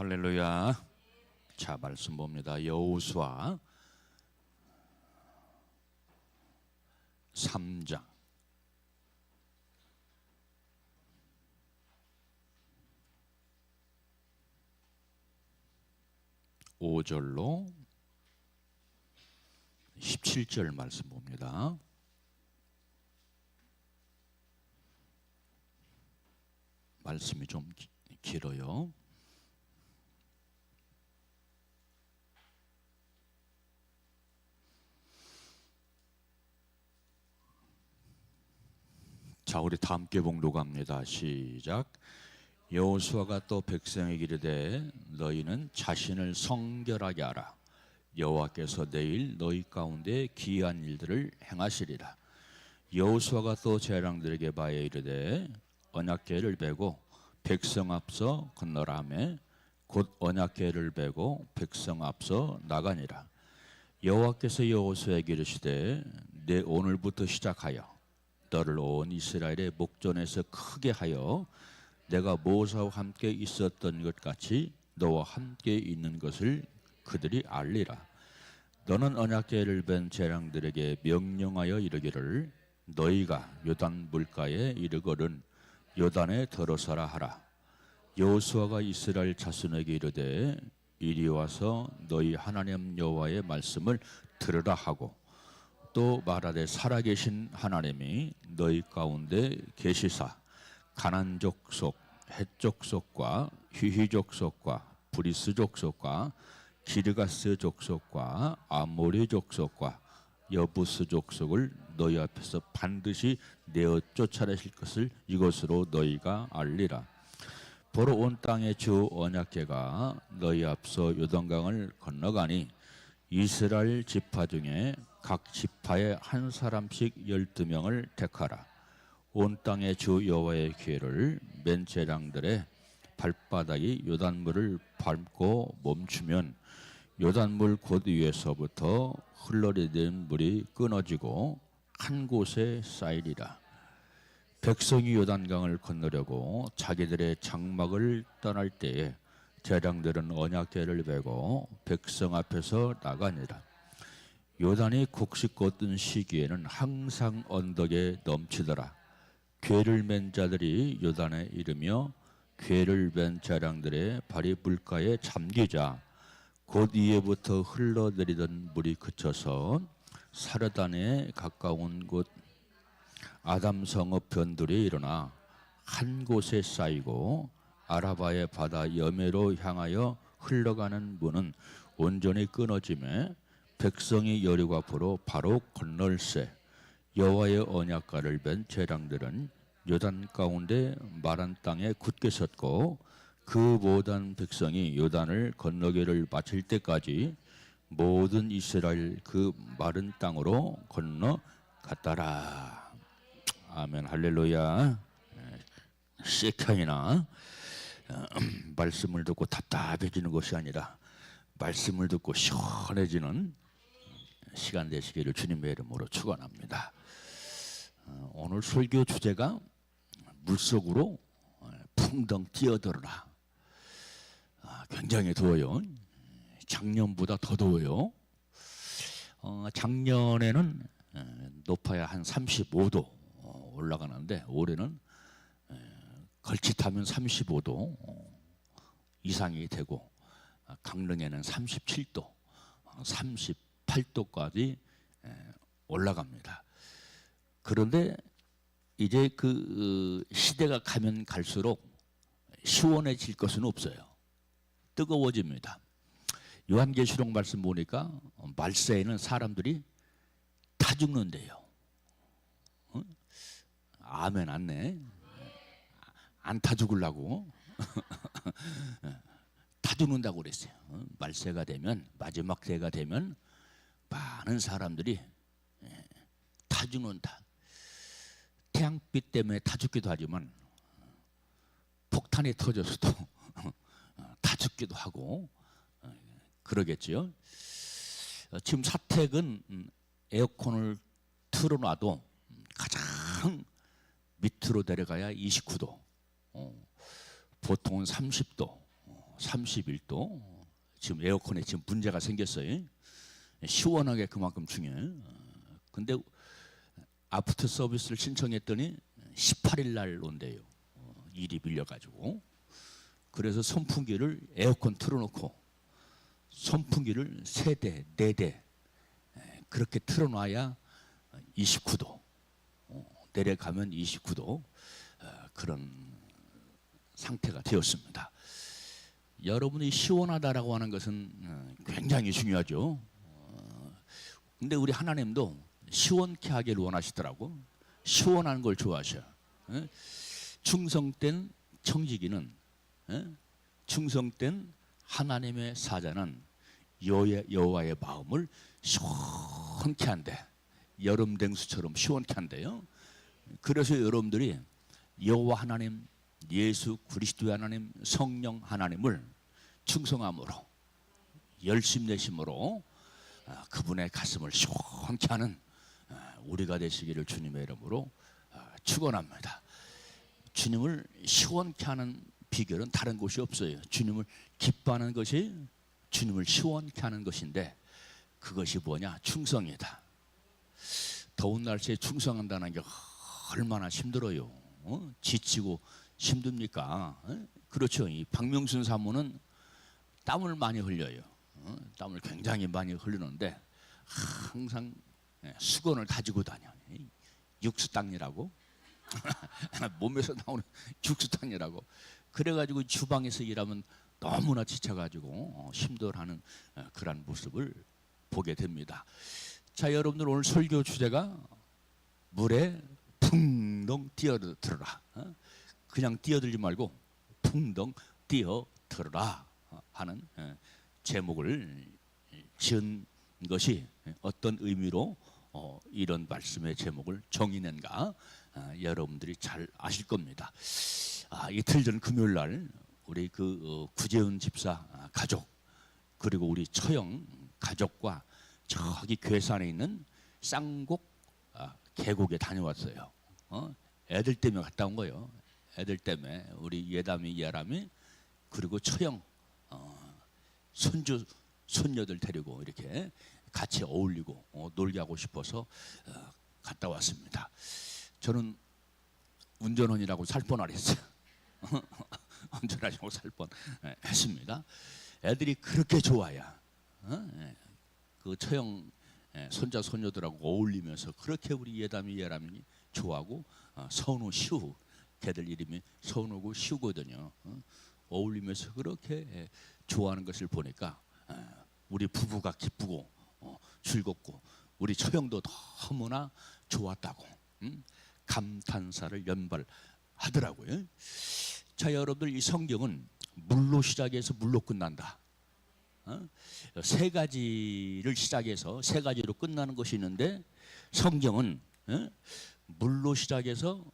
할렐루야. 자, 말씀 봅니다. 여호수아 3장 5절로 17절 말씀 봅니다. 말씀이 좀 길어요. 자, 우리 다 함께 봉독합니다. 시작. 여호수아가 또 백성에게 이르되 너희는 자신을 성결하게 하라. 여호와께서 내일 너희 가운데 기이한 일들을 행하시리라. 여호수아가 또 제사장들에게 바에 이르되 언약궤를 베고 백성 앞서 건너라 하매 곧 언약궤를 베고 백성 앞서 나가니라. 여호와께서 여호수아에게 이르시되 내 오늘부터 시작하여 너를 온 이스라엘의 목전에서 크게 하여 내가 모세와 함께 있었던 것 같이 너와 함께 있는 것을 그들이 알리라. 너는 언약궤를 벤 제사장들에게 명령하여 이르기를 너희가 요단 물가에 이르거든 요단에 들어서라 하라. 여호수아가 이스라엘 자손에게 이르되 이리 와서 너희 하나님 여호와의 말씀을 들으라 하고 또 말하되 살아계신 하나님이 너희 가운데 계시사 가나안 족속, 헷 족속과 히위 족속과 브리스 족속과 기르가스 족속과 아모리 족속과 여부스 족속을 너희 앞에서 반드시 내어 쫓아내실 것을 이것으로 너희가 알리라. 보러 온 땅의 주 언약궤가 너희 앞서 요단강을 건너가니 이스라엘 지파 중에 각 지파에 한 사람씩 12명을 택하라. 온 땅의 주 여호와의 궤를 맨 제사장들의 발바닥이 요단물을 밟고 멈추면 요단물 곳 위에서부터 흘러내리는 물이 끊어지고 한 곳에 쌓이리라. 백성이 요단강을 건너려고 자기들의 장막을 떠날 때에 제사장들은 언약궤를 베고 백성 앞에서 나가니라. 요단이 곡식 걷던 시기에는 항상 언덕에 넘치더라. 궤를 맨 자들이 요단에 이르며 궤를 맨 제사장들의 발이 물가에 잠기자 곧 위에부터 흘러내리던 물이 그쳐서 사르단에 가까운 곳 아담 성읍 변두리에 일어나 한 곳에 쌓이고 아라바의 바다 여매로 향하여 흘러가는 문은 온전히 끊어지매 백성이 여리고 앞으로 바로 건널세. 여호와의 언약궤를 벤 제사장들은 요단 가운데 마른 땅에 굳게 섰고 그 모든 백성이 요단을 건너기를 마칠 때까지 모든 이스라엘 그 마른 땅으로 건너갔더라. 아멘. 할렐루야. 세카이나 말씀을 듣고 답답해지는 것이 아니라 말씀을 듣고 시원해지는 시간 되시기를 주님의 이름으로 축원합니다. 오늘 설교 주제가 물속으로 풍덩 뛰어들어라. 굉장히 더워요. 작년보다 더 더워요. 작년에는 높아야 한 35도 올라가는데 올해는 걸칫하면 35도 이상이 되고 강릉에는 37도, 38도까지 올라갑니다. 그런데 이제 그 시대가 가면 갈수록 시원해질 것은 없어요. 뜨거워집니다. 요한계시록 말씀 보니까 말세에는 사람들이 타 죽는데요. 아멘 안네. 안 타 죽으려고 타 죽는다고 그랬어요. 말세가 되면 마지막 때가 되면 많은 사람들이 타 죽는다. 태양빛 때문에 타 죽기도 하지만 폭탄이 터져서도 타 죽기도 하고 그러겠죠. 지금 사택은 에어컨을 틀어놔도 가장 밑으로 내려가야 29도, 보통은 30도, 31도. 지금 에어컨에 지금 문제가 생겼어요. 시원하게 그만큼 중요해요. 근데 아프터 서비스를 신청했더니 18일 날 온대요. 일이 밀려가지고. 그래서 선풍기를 에어컨 틀어놓고 선풍기를 3대, 4대 그렇게 틀어놔야 29도. 내려가면 29도. 그런 상태가 되었습니다. 여러분이 시원하다라고 하는 것은 굉장히 중요하죠. 근데 우리 하나님도 시원케 하기를 원하시더라고. 시원한 걸 좋아하셔. 충성된 청지기는, 충성된 하나님의 사자는 여호와의 마음을 시원케 한대. 여름 냉수처럼 시원케 한대요. 그래서 여러분들이 여호와 하나님, 예수 그리스도의 하나님, 성령 하나님을 충성함으로 열심 내심으로 그분의 가슴을 시원케 하는 우리가 되시기를 주님의 이름으로 축원합니다. 주님을 시원케 하는 비결은 다른 곳이 없어요. 주님을 기뻐하는 것이 주님을 시원케 하는 것인데 그것이 뭐냐? 충성이다. 더운 날씨에 충성한다는 게 얼마나 힘들어요. 지치고 힘듭니까? 그렇죠. 이 박명순 사모는 땀을 많이 흘려요. 땀을 굉장히 많이 흘리는데 항상 수건을 가지고 다녀. 육수땅이라고 몸에서 나오는 육수땅이라고. 그래가지고 주방에서 일하면 너무나 지쳐가지고 힘들어하는 그런 모습을 보게 됩니다. 자, 여러분들 오늘 설교 주제가 물에 풍덩 뛰어들어라. 그냥 뛰어들지 말고 풍덩 뛰어들어라 하는 제목을 지은 것이 어떤 의미로 이런 말씀의 제목을 정의낸가 여러분들이 잘 아실 겁니다. 이틀 전 금요일 날 우리 구재훈 집사 가족 그리고 우리 처형 가족과 저기 괴산에 있는 쌍곡 계곡에 다녀왔어요. 애들 때문에 갔다 온 거예요. 애들 때문에 우리 예람이 그리고 처형 손주 손녀들 데리고 이렇게 같이 어울리고 놀게 하고 싶어서 갔다 왔습니다. 저는 운전원이라고 살 뻔했어요. 운전하려고 살 뻔했습니다. 애들이 그렇게 좋아야 그 처형 손자 손녀들하고 어울리면서 그렇게 우리 예람이 좋아하고 선우 시우 걔들 이름이 선우고 시우거든요. 어울리면서 그렇게 좋아하는 것을 보니까 우리 부부가 기쁘고 즐겁고 우리 처형도 너무나 좋았다고 감탄사를 연발하더라고요. 자, 여러분들 이 성경은 물로 시작해서 물로 끝난다. 세 가지를 시작해서 세 가지로 끝나는 것이 있는데 성경은 물로 시작해서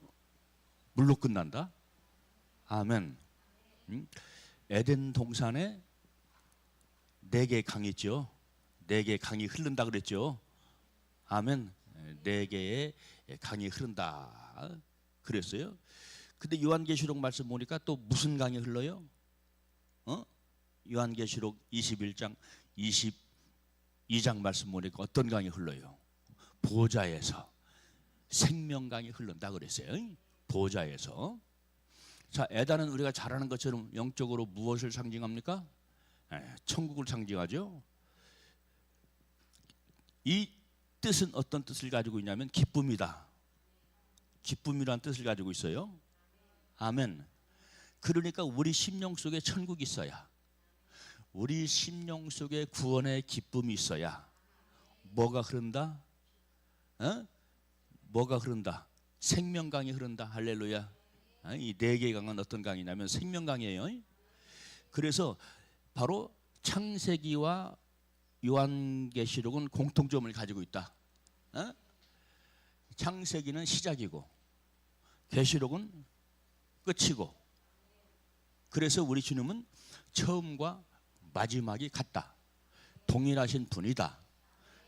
물로 끝난다. 아멘. 에덴 동산에 4개의 강이 있죠. 4개의 강이 흐른다 그랬죠. 아멘. 4개의 강이 흐른다 그랬어요. 근데 요한계시록 말씀 보니까 또 무슨 강이 흘러요? 요한계시록 21장 22장 말씀 보니까 어떤 강이 흘러요? 보좌에서 생명강이 흐른다 그랬어요. 보좌에서. 자, 에단은 우리가 잘 아는 것처럼 영적으로 무엇을 상징합니까? 천국을 상징하죠. 이 뜻은 어떤 뜻을 가지고 있냐면 기쁨이다. 기쁨이라는 뜻을 가지고 있어요. 아멘. 그러니까 우리 심령 속에 천국이 있어야, 우리 심령 속에 구원의 기쁨이 있어야 뭐가 흐른다? 뭐가 흐른다? 생명강이 흐른다. 할렐루야. 이 4개의 강은 어떤 강이냐면 생명강이에요. 그래서 바로 창세기와 요한계시록은 공통점을 가지고 있다. 창세기는 시작이고 계시록은 끝이고, 그래서 우리 주님은 처음과 마지막이 같다. 동일하신 분이다.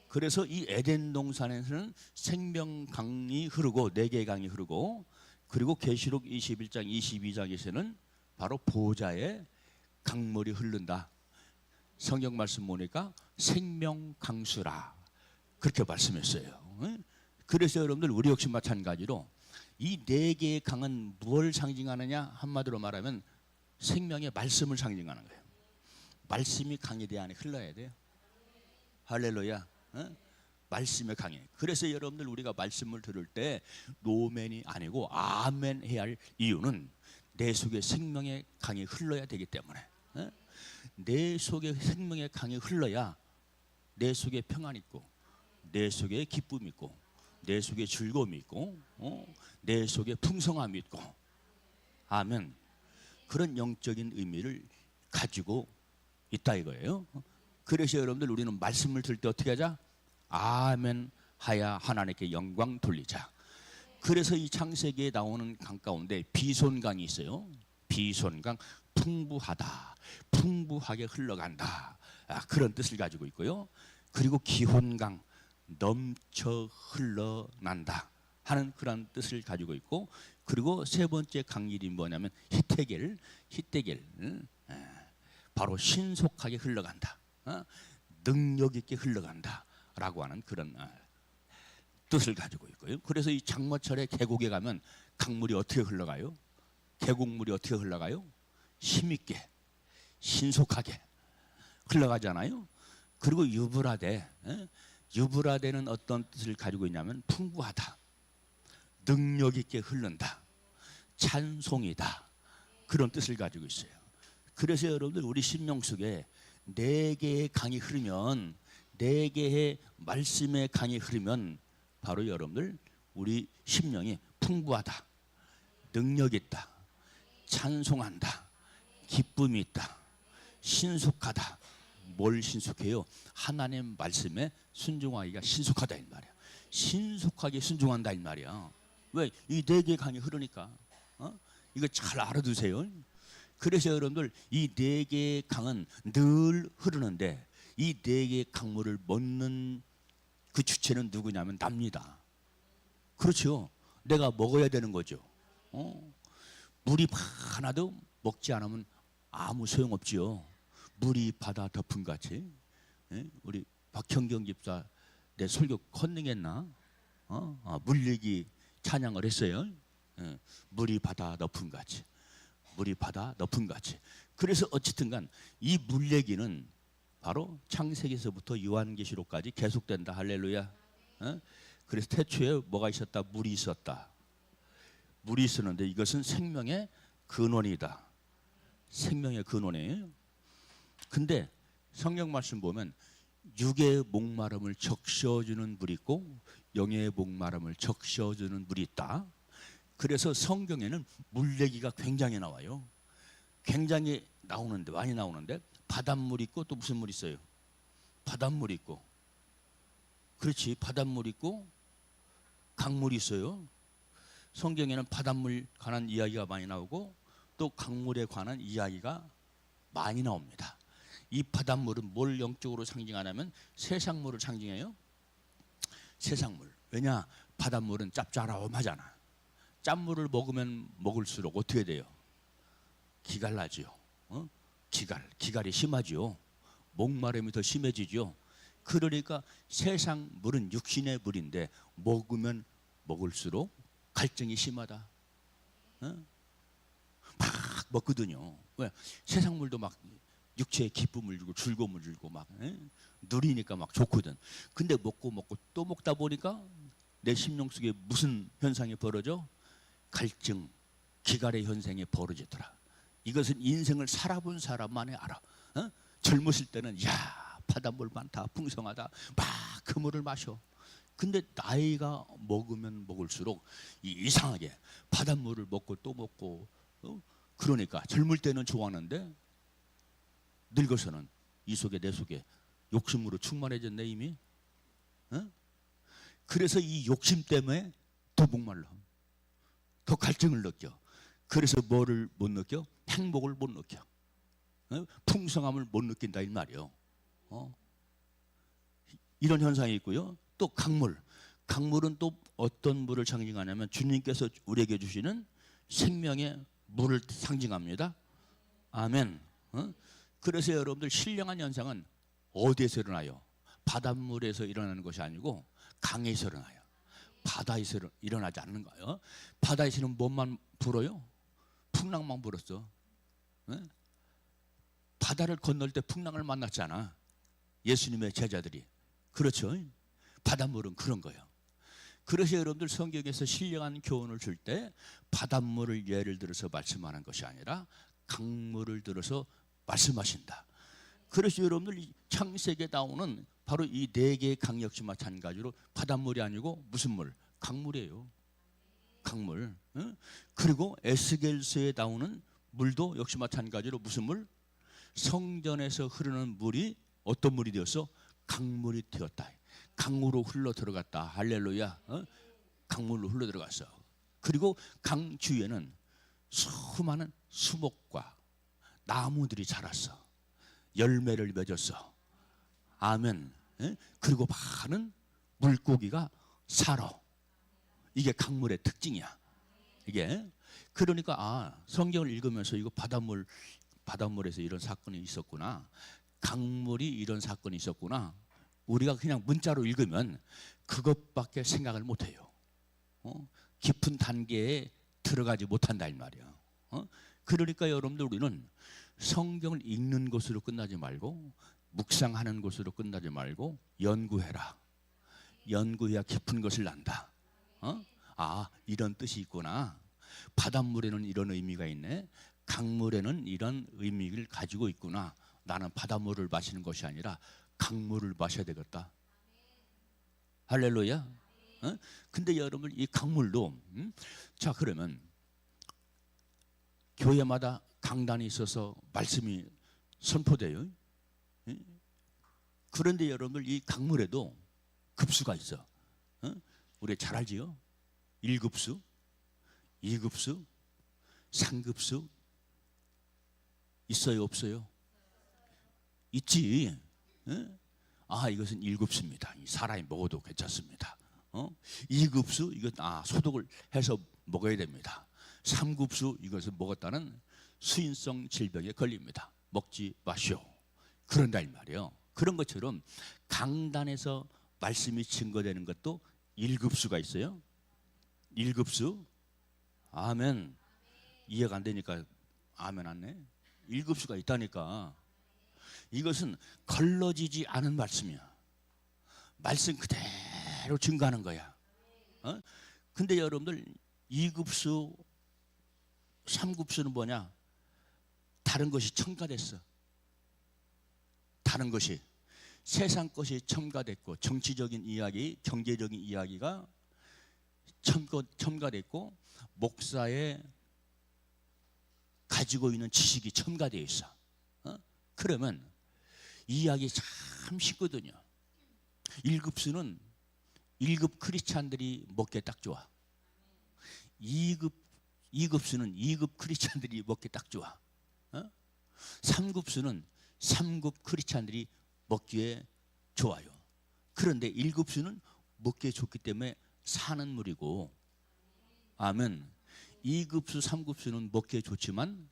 그래서 이 에덴 동산에서는 생명강이 흐르고 4개의 강이 흐르고, 그리고 계시록 21장 22장에서는 바로 보좌의 강물이 흐른다. 성경 말씀 보니까 생명 강수라 그렇게 말씀했어요. 그래서 여러분들 우리 역시 마찬가지로 이 네 개의 강은 무엇을 상징하느냐? 한마디로 말하면 생명의 말씀을 상징하는 거예요. 말씀이 강에 대해 흘러야 돼요. 할렐루야. 말씀의 강에. 그래서 여러분들 우리가 말씀을 들을 때 노멘이 아니고 아멘 해야 할 이유는 내 속에 생명의 강이 흘러야 되기 때문에. 내 속에 생명의 강이 흘러야 내 속에 평안이 있고 내 속에 기쁨이 있고 내 속에 즐거움이 있고 내 속에 풍성함이 있고 아멘. 그런 영적인 의미를 가지고 있다 이거예요. 그래서 여러분들 우리는 말씀을 들을 때 어떻게 하자? 아멘 하야 하나님께 영광 돌리자. 그래서 이 창세기에 나오는 강 가운데 비손강이 있어요. 비손강, 풍부하다, 풍부하게 흘러간다, 그런 뜻을 가지고 있고요. 그리고 기혼강, 넘쳐 흘러난다 하는 그런 뜻을 가지고 있고, 그리고 세 번째 강 이름이 뭐냐면 히데겔, 바로 신속하게 흘러간다, 능력 있게 흘러간다 라고 하는 그런 뜻을 가지고 있고요. 그래서 이 장마철에 계곡에 가면 강물이 어떻게 흘러가요? 계곡물이 어떻게 흘러가요? 힘있게 신속하게 흘러가잖아요. 그리고 유브라데는 어떤 뜻을 가지고 있냐면 풍부하다, 능력 있게 흐른다, 찬송이다, 그런 뜻을 가지고 있어요. 그래서 여러분들 우리 심령 속에 네 개의 강이 흐르면, 네 개의 말씀의 강이 흐르면 바로 여러분들 우리 심령이 풍부하다, 능력 있다, 찬송한다, 기쁨이 있다, 신속하다. 뭘 신속해요? 하나님 말씀에 순종하기가 신속하다 이 말이야. 신속하게 순종한다 이 말이야. 왜? 이 네 개의 강이 흐르니까. 이거 잘 알아두세요. 그래서 여러분들 이 네 개의 강은 늘 흐르는데 이 네 개의 강물을 먹는 그 주체는 누구냐면 납니다. 그렇죠. 내가 먹어야 되는 거죠. 물이 하나도 먹지 않으면 아무 소용없지요. 물이 바다 덮은 같이. 우리 박형경 집사 내 설교 컨닝했나? 물 얘기 찬양을 했어요. 물이 바다 덮은 같이, 물이 바다 덮은 같이. 그래서 어쨌든간 이 물 얘기는 바로 창세기에서부터 요한계시록까지 계속된다. 할렐루야. 그래서 태초에 뭐가 있었다? 물이 있었다. 물이 있었는데 이것은 생명의 근원이다. 생명의 근원이에요. 근데 성경 말씀 보면 육의 목마름을 적셔주는 물이 있고 영의 목마름을 적셔주는 물이 있다. 그래서 성경에는 물 얘기가 굉장히 나와요. 굉장히 나오는데, 많이 나오는데, 바닷물 있고 또 무슨 물 있어요? 바닷물 있고, 그렇지, 바닷물 있고 강물이 있어요. 성경에는 바닷물 관한 이야기가 많이 나오고 또 강물에 관한 이야기가 많이 나옵니다. 이 바닷물은 뭘 영적으로 상징하냐면 세상물을 상징해요. 세상물. 왜냐? 바닷물은 짭짤하잖아. 짠물을 먹으면 먹을수록 어떻게 돼요? 기갈 나죠. 기갈이 심하죠. 목마름이 더 심해지죠. 그러니까 세상 물은 육신의 물인데 먹으면 먹을수록 갈증이 심하다. 막 먹거든요. 왜? 세상 물도 막 육체에 기쁨을 주고 즐거움을 주고 막 누리니까 막 좋거든. 근데 먹고 또 먹다 보니까 내 심령 속에 무슨 현상이 벌어져? 갈증, 기갈의 현상이 벌어지더라. 이것은 인생을 살아본 사람만이 알아. 젊었을 때는 야, 바닷물 많다, 풍성하다, 막 그 물을 마셔. 근데 나이가 먹으면 먹을수록 이상하게 바닷물을 먹고 또 먹고, 그러니까 젊을 때는 좋아하는데 늙어서는 이 속에 내 속에 욕심으로 충만해졌네 이미. 그래서 이 욕심 때문에 더 목말라, 더 갈증을 느껴. 그래서 뭐를 못 느껴? 행복을 못 느껴. 풍성함을 못 느낀다 이 말이요. 이런 현상이 있고요. 또 강물은 또 어떤 물을 상징하냐면 주님께서 우리에게 주시는 생명의 물을 상징합니다. 아멘. 어? 그래서 여러분들 신령한 현상은 어디에서 일어나요? 바닷물에서 일어나는 것이 아니고 강에서 일어나요. 바다에서 일어나지 않는 거예요. 바다에서는 뭐만 불어요? 풍랑만 불었어. 어? 바다를 건널 때 풍랑을 만났잖아. 예수님의 제자들이. 그렇죠? 바닷물은 그런 거예요. 그래서 여러분들 성경에서 신령한 교훈을 줄 때 바닷물을 예를 들어서 말씀하는 것이 아니라 강물을 들어서 말씀하신다. 그래서 여러분들 창세기에 나오는 바로 이 네 개의 강 역시 마찬가지로 바닷물이 아니고 무슨 물? 강물이에요. 강물. 어? 그리고 에스겔서에 나오는 물도 역시 마찬가지로 무슨 물? 성전에서 흐르는 물이 어떤 물이 되었어? 강물이 되었다. 강으로 흘러 들어갔다. 할렐루야. 어? 강물로 흘러 들어갔어. 그리고 강 주위에는 수많은 수목과 나무들이 자랐어. 열매를 맺었어. 아멘. 에? 그리고 많은 물고기가 살아. 이게 강물의 특징이야. 이게 그러니까 성경을 읽으면서 이거 바닷물에서 이런 사건이 있었구나. 강물이 이런 사건이 있었구나. 우리가 그냥 문자로 읽으면 그것밖에 생각을 못해요. 깊은 단계에 들어가지 못한다 이 말이야. 그러니까 여러분들 우리는 성경을 읽는 것으로 끝나지 말고 묵상하는 것으로 끝나지 말고 연구해라. 연구해야 깊은 것을 안다. 이런 뜻이 있구나. 바닷물에는 이런 의미가 있네. 강물에는 이런 의미를 가지고 있구나. 나는 바닷물을 마시는 것이 아니라 강물을 마셔야 되겠다. 할렐루야. 근데 여러분 이 강물도 자 그러면 교회마다 강단이 있어서 말씀이 선포돼요. 그런데 여러분들 이 강물에도 급수가 있어. 우리 잘 알지요? 1급수, 2급수, 3급수 있어요 없어요? 있지. 이것은 1급수입니다. 사람이 먹어도 괜찮습니다. 2급수 이것 소독을 해서 먹어야 됩니다. 3급수 이것을 먹었다는 수인성 질병에 걸립니다. 먹지 마시오. 그런다 이 말이에요. 그런 것처럼 강단에서 말씀이 증거되는 것도 1급수가 있어요. 1급수. 아멘. 이해가 안 되니까 아멘 안 해. 1급수가 있다니까. 이것은 걸러지지 않은 말씀이야. 말씀 그대로 증거하는 거야. 근데 여러분들 2급수 3급수는 뭐냐? 다른 것이 첨가됐어. 다른 것이 세상 것이 첨가됐고 정치적인 이야기, 경제적인 이야기가 첨가됐고 목사의 가지고 있는 지식이 첨가되어 있어. 그러면 이야기 참 쉽거든요. 1급수는 1급 크리스찬들이 먹기에 딱 좋아. 2급수는 2급 크리스찬들이 먹기에 딱 좋아. 3급수는 3급 크리스찬들이 먹기에 좋아요. 그런데 1급수는 먹기에 좋기 때문에 사는 물이고, 아멘. 2급수, 3급수는 먹기에 좋지만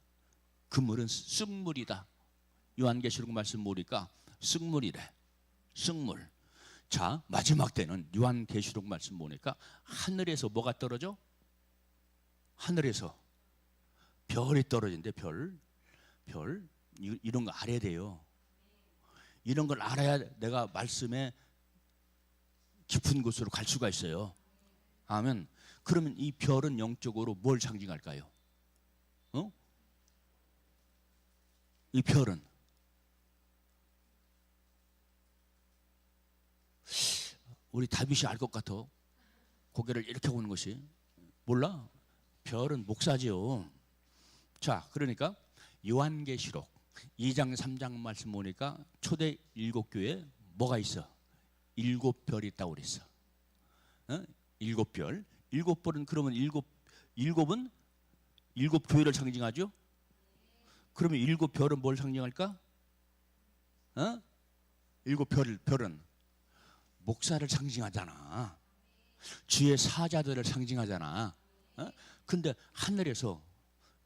그 물은 쑥물이다. 요한계시록 말씀 보니까 쑥물이래. 쑥물. 자, 마지막 때는 요한계시록 말씀 보니까 하늘에서 뭐가 떨어져? 하늘에서 별이 떨어진대. 별. 이런 거 알아야 돼요. 이런 걸 알아야 내가 말씀에 깊은 곳으로 갈 수가 있어요. 아멘. 그러면 이 별은 영적으로 뭘 상징할까요? 이 별은 우리 다윗이 알 것 같아. 고개를 이렇게 보는 것이. 몰라? 별은 목사지요. 자, 그러니까 요한계시록 2장 3장 말씀 보니까 초대 7교회에 뭐가 있어? 7별이 있다고 그랬어. 7별. 7별은 그러면 7은 7교회를 상징하죠? 그러면 7별은 뭘 상징할까? 7별은 목사를 상징하잖아. 주의 사자들을 상징하잖아. 근데 하늘에서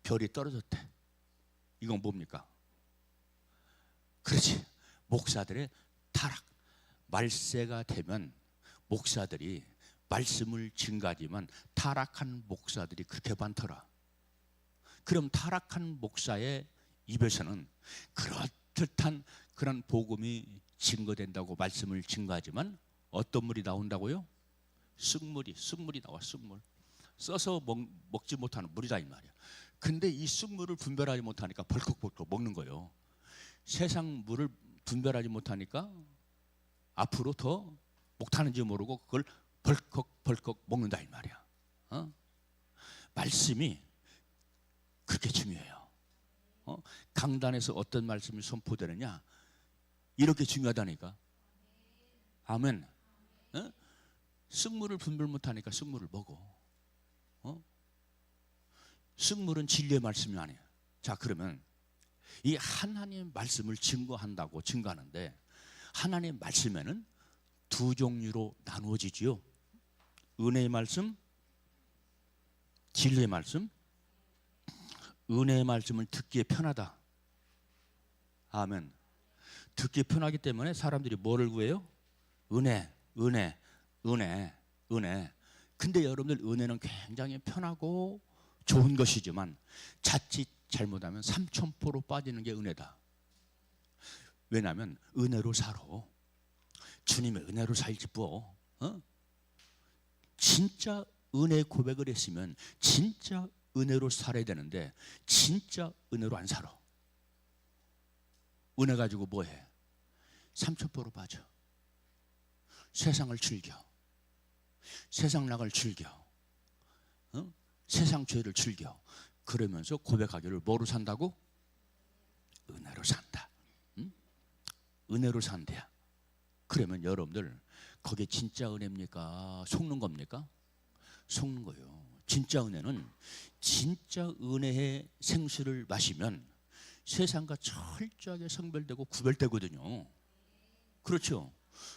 별이 떨어졌대. 이건 뭡니까? 그렇지. 목사들의 타락. 말세가 되면 목사들이 말씀을 증가하지만 타락한 목사들이 그렇게 많더라. 그럼 타락한 목사의 입에서는 그렇듯한 그런 복음이 증거된다고 말씀을 증거하지만 어떤 물이 나온다고요? 쑥물이 나와. 쑥물. 써서 먹지 못하는 물이다 이 말이야. 근데 이 쑥물을 분별하지 못하니까 벌컥벌컥 먹는 거예요. 세상 물을 분별하지 못하니까 앞으로 더 목타는지 모르고 그걸 벌컥벌컥 먹는다 이 말이야. 말씀이 그렇게 중요해요. 강단에서 어떤 말씀이 선포되느냐 이렇게 중요하다니까. 아멘. 쑥물을 분별 못하니까 쑥물을 먹어. 쑥물은 진리의 말씀이 아니에요. 자, 그러면 이 하나님의 말씀을 증거하는데 하나님의 말씀에는 두 종류로 나누어지지요. 은혜의 말씀, 진리의 말씀. 은혜의 말씀은 듣기에 편하다. 아멘. 듣기에 편하기 때문에 사람들이 뭐를 구해요? 은혜. 근데 여러분들 은혜는 굉장히 편하고 좋은 것이지만 자칫 잘못하면 삼천포로 빠지는 게 은혜다. 왜냐하면 은혜로 살아. 주님의 은혜로 살지 뭐. 진짜 은혜 고백을 했으면 진짜 은혜로 살아야 되는데 진짜 은혜로 안 살아. 은혜 가지고 뭐해? 삼천포로 빠져. 세상을 즐겨. 세상 낙을 즐겨. 세상 죄를 즐겨. 그러면서 고백하기를 뭐로 산다고? 은혜로 산다. 은혜로 산대야. 그러면 여러분들 그게 진짜 은혜입니까? 속는 겁니까? 속는 거예요. 진짜 은혜는 진짜 은혜의 생수를 마시면 세상과 철저하게 성별되고 구별되거든요. 그렇죠?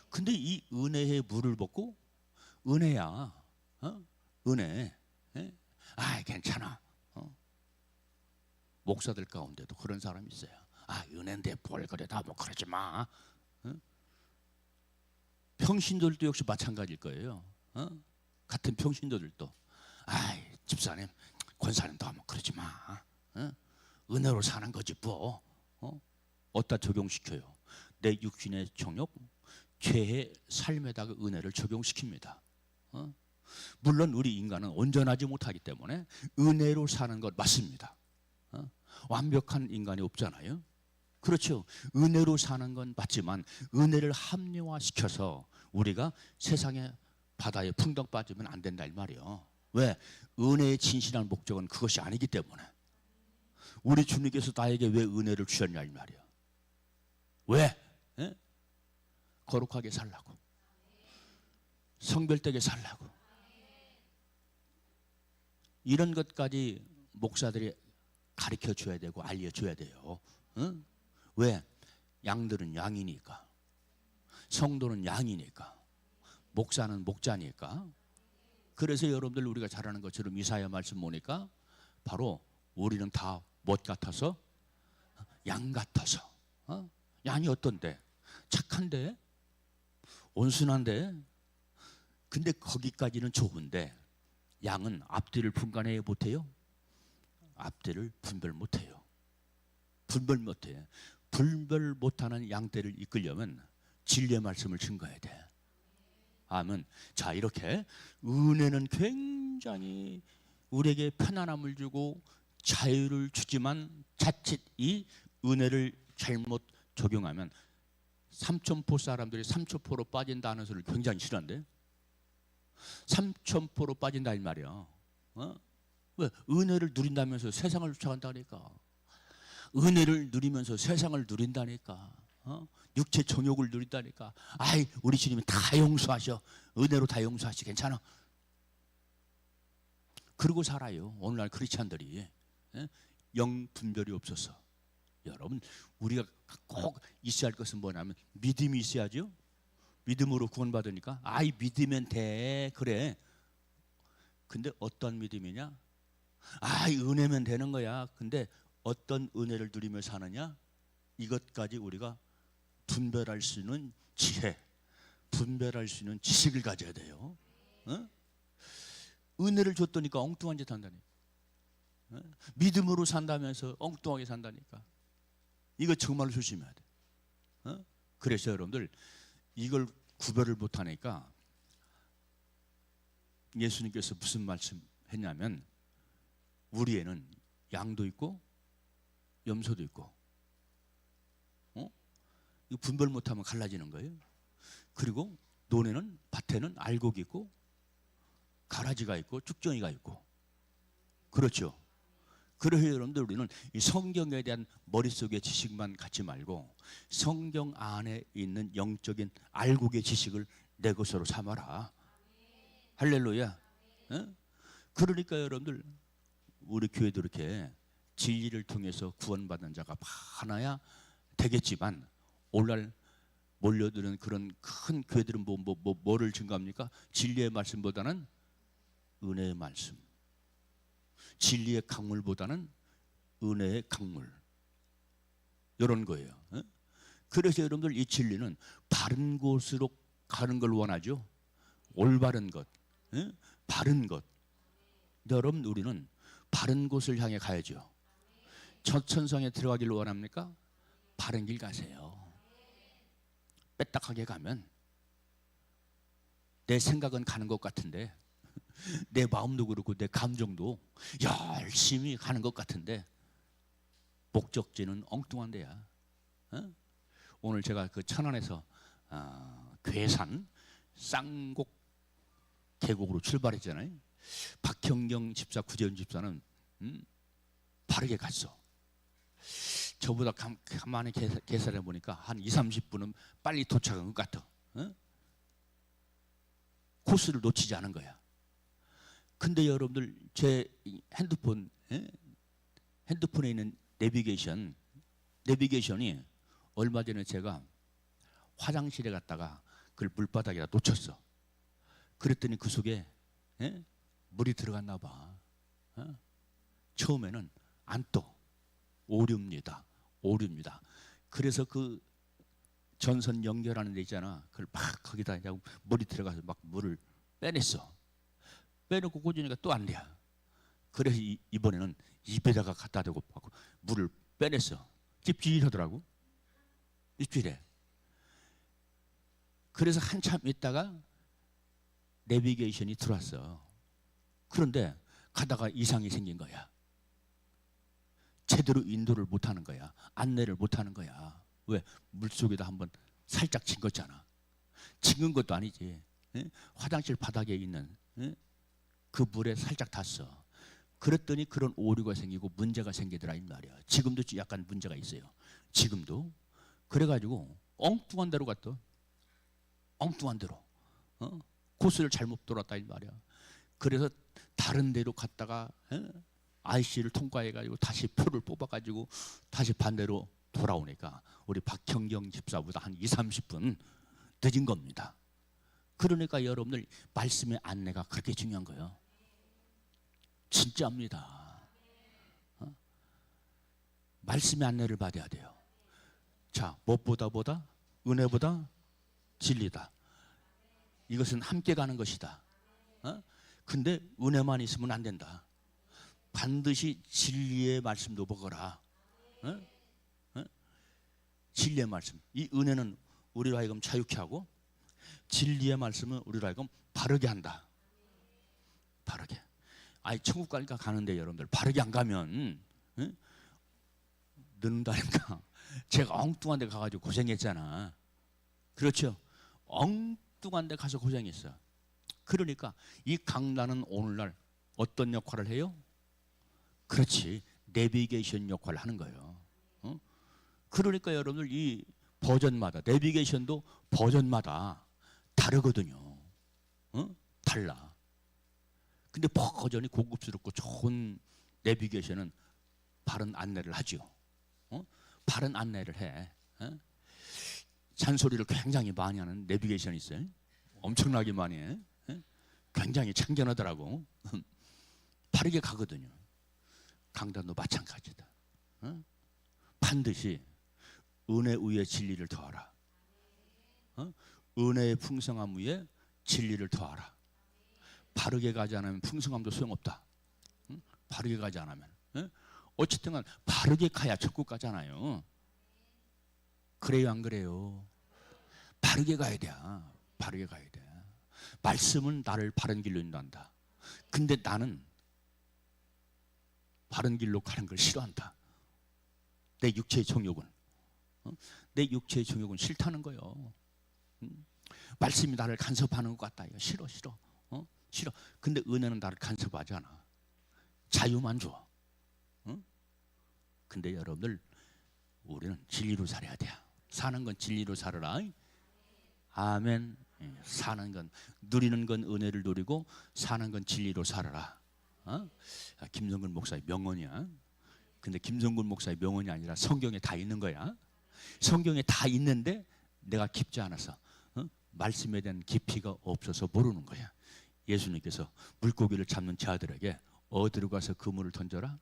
근데 이 은혜의 물을 붓고 은혜야. 은혜. 괜찮아. 목사들 가운데도 그런 사람이 있어요. 은혜인데 뭘 그래 다 뭐 그러지 마. 평신도들도 역시 마찬가지일 거예요. 같은 평신도들도 집사님, 권사님도 뭐 그러지 마. 은혜로 사는 거지 뭐. 어디다 적용시켜요? 내 육신의 정욕, 죄의 삶에다가 은혜를 적용시킵니다. 물론 우리 인간은 온전하지 못하기 때문에 은혜로 사는 것 맞습니다. 완벽한 인간이 없잖아요. 그렇죠. 은혜로 사는 건 맞지만 은혜를 합리화시켜서 우리가 세상의 바다에 풍덩 빠지면 안 된다 이 말이에요. 왜? 은혜의 진실한 목적은 그것이 아니기 때문에. 우리 주님께서 나에게 왜 은혜를 주셨냐 이 말이에요. 왜? 거룩하게 살라고. 성별되게 살라고. 이런 것까지 목사들이 가르쳐 줘야 되고 알려줘야 돼요. 왜? 양들은 양이니까. 성도는 양이니까. 목사는 목자니까. 그래서 여러분들 우리가 잘 아는 것처럼 이사야 말씀 보니까 바로 우리는 다 못 같아서? 양 같아서. 양이 어떤데? 착한데? 온순한데? 근데 거기까지는 좋은데 양은 앞뒤를 분간해 못해요? 앞뒤를 분별 못해요. 분별 못해. 분별 못하는 양떼를 이끌려면 진리의 말씀을 증거해야 돼. 아멘. 자, 이렇게 은혜는 굉장히 우리에게 편안함을 주고 자유를 주지만 자칫 이 은혜를 잘못 적용하면 삼천포 사람들이 삼천포로 빠진다는 소리를 굉장히 싫어한대. 삼천포로 빠진다 이 말이야. 왜? 은혜를 누린다면서 세상을 쫓아간다니까. 은혜를 누리면서 세상을 누린다니까. 육체 정욕을 누린다니까. 우리 주님이 다 용서하셔. 은혜로 다 용서하시. 괜찮아. 그러고 살아요. 오늘날 크리스찬들이. 영 분별이 없어서. 여러분, 우리가 꼭 있어야 할 것은 뭐냐면 믿음이 있어야죠. 믿음으로 구원받으니까 믿으면 돼. 그래. 근데 어떤 믿음이냐? 은혜면 되는 거야. 근데 어떤 은혜를 누리며 사느냐? 이것까지 우리가 분별할 수 있는 지혜, 분별할 수 있는 지식을 가져야 돼요. 어? 은혜를 줬더니까 엉뚱한 짓 한다니. 어? 믿음으로 산다면서 엉뚱하게 산다니까. 이거 정말로 조심해야 돼. 어? 그래서 여러분들 이걸 구별을 못하니까 예수님께서 무슨 말씀했냐면 우리에는 양도 있고 염소도 있고, 이거 분별 못하면 갈라지는 거예요. 그리고 논에는, 밭에는 알곡이 있고 가라지가 있고 쭉정이가 있고, 그렇죠. 그래서 여러분들 우리는 이 성경에 대한 머릿속의 지식만 갖지 말고 성경 안에 있는 영적인 알곡의 지식을 내 것으로 삼아라. 할렐루야. 어? 그러니까 여러분들 우리 교회도 이렇게 진리를 통해서 구원받는 자가 많아야 되겠지만, 오늘날 몰려드는 그런 큰 교회들은 뭐를 증가합니까? 진리의 말씀보다는 은혜의 말씀, 진리의 강물보다는 은혜의 강물, 이런 거예요. 그래서 여러분들 이 진리는 바른 곳으로 가는 걸 원하죠. 올바른 것, 바른 것. 여러분 우리는 바른 곳을 향해 가야죠. 천성에 들어가기를 원합니까? 바른 길 가세요. 빼딱하게 가면 내 생각은 가는 것 같은데, 내 마음도 그렇고 내 감정도 열심히 가는 것 같은데 목적지는 엉뚱한 데야. 오늘 제가 그 천안에서 괴산 쌍곡 계곡으로 출발했잖아요. 박형경 집사, 구재훈 집사는 바르게 갔어. 저보다 가만히 계산해 보니까 한 20-30분은 빨리 도착한 것 같아. 코스를 놓치지 않은 거야. 근데 여러분들 제 핸드폰에 있는 내비게이션이 얼마 전에 제가 화장실에 갔다가 그걸 물바닥에다 놓쳤어. 그랬더니 그 속에 물이 들어갔나 봐. 처음에는 안 떠. 오류입니다. 그래서 그 전선 연결하는 데 있잖아. 그걸 막 거기다 물이 들어가서 막 물을 빼냈어. 빼놓고 꽂으니까 또 안 돼. 그래서 이번에는 입에다가 갖다 대고 물을 빼냈어. 찝찝하더라고. 찝찝해. 그래서 한참 있다가 내비게이션이 들어왔어. 그런데 가다가 이상이 생긴 거야. 제대로 인도를 못하는 거야. 안내를 못하는 거야. 왜? 물속에다 한번 살짝 진 거잖아. 진 것도 아니지. 화장실 바닥에 있는 그 물에 살짝 닿았어. 그랬더니 그런 오류가 생기고 문제가 생기더라 이 말이야. 지금도 약간 문제가 있어요. 지금도. 그래가지고 엉뚱한 데로 갔다. 엉뚱한 데로. 코스를 잘못 돌았다 이 말이야. 그래서 다른 데로 갔다가 IC를 통과해가지고 다시 표를 뽑아가지고 다시 반대로 돌아오니까 우리 박형경 집사보다 한 20-30분 늦은 겁니다. 그러니까 여러분들 말씀의 안내가 그렇게 중요한 거예요. 진짜입니다. 말씀의 안내를 받아야 돼요. 자, 무엇보다 은혜보다 진리다. 이것은 함께 가는 것이다. 근데 은혜만 있으면 안 된다. 반드시 진리의 말씀도 먹어라. 진리의 말씀. 이 은혜는 우리로 하여금 자유케 하고 진리의 말씀은 우리로 하여금 바르게 한다. 바르게. 아니 천국 가니까 가는데 여러분들 바르게 안 가면 늦는다니까. 제가 엉뚱한 데 가가지고 고생했잖아. 그렇죠? 엉뚱한 데 가서 고생했어. 그러니까 이 강단은 오늘날 어떤 역할을 해요? 그렇지. 내비게이션 역할을 하는 거예요. 그러니까 여러분들 이 버전마다, 내비게이션도 버전마다 다르거든요. 달라. 근데 버전이 고급스럽고 좋은 내비게이션은 바른 안내를 하죠. 바른 안내를 해. 잔소리를 굉장히 많이 하는 내비게이션이 있어요. 엄청나게 많이 해. 굉장히 참견하더라고. 바르게 가거든요. 강단도 마찬가지다. 반드시 은혜 위에 진리를 더하라. 은혜의 풍성함 위에 진리를 더하라. 바르게 가지 않으면 풍성함도 소용없다. 바르게 가지 않으면. 어쨌든 간 바르게 가야 천국 가잖아요. 그래요, 안 그래요? 바르게 가야 돼. 바르게 가야 돼. 말씀은 나를 바른 길로 인도한다. 근데 나는 바른 길로 가는 걸 싫어한다. 내 육체의 정욕은. 내 육체의 정욕은 싫다는 거예요. 말씀이 나를 간섭하는 것 같다. 싫어. 싫어. 근데 은혜는 나를 간섭하지 않아. 자유만 줘. 근데 여러분들, 우리는 진리로 살아야 돼. 사는 건 진리로 살아라. 아멘. 사는 건, 누리는 건 은혜를 누리고 사는 건 진리로 살아라. 김성근 목사의 명언이야. 근데 김성근 목사의 명언이 아니라 성경에 다 있는 거야. 성경에 다 있는데 내가 깊지 않아서, 말씀에 대한 깊이가 없어서 모르는 거야. 예수님께서 물고기를 잡는 자들에게 어디로 가서 그물을 던져라?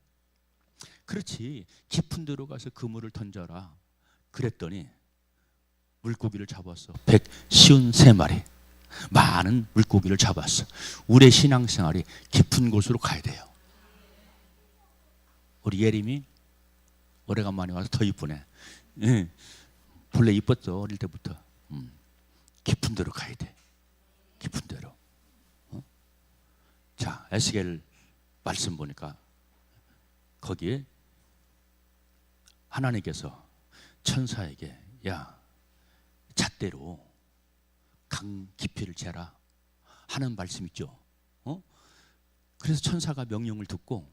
그렇지, 깊은 데로 가서 그물을 던져라. 그랬더니 물고기를 잡았어. 153마리. 많은 물고기를 잡았어. 우리의 신앙생활이 깊은 곳으로 가야 돼요. 우리 예림이 오래간만에 와서 더 이쁘네. 본래 이뻤어, 어릴 때부터. 깊은 데로 가야 돼. 깊은 데로. 자, 에스겔 말씀 보니까 거기에 하나님께서 천사에게, 야, 잣대로 강 깊이를 재라 하는 말씀 있죠. 그래서 천사가 명령을 듣고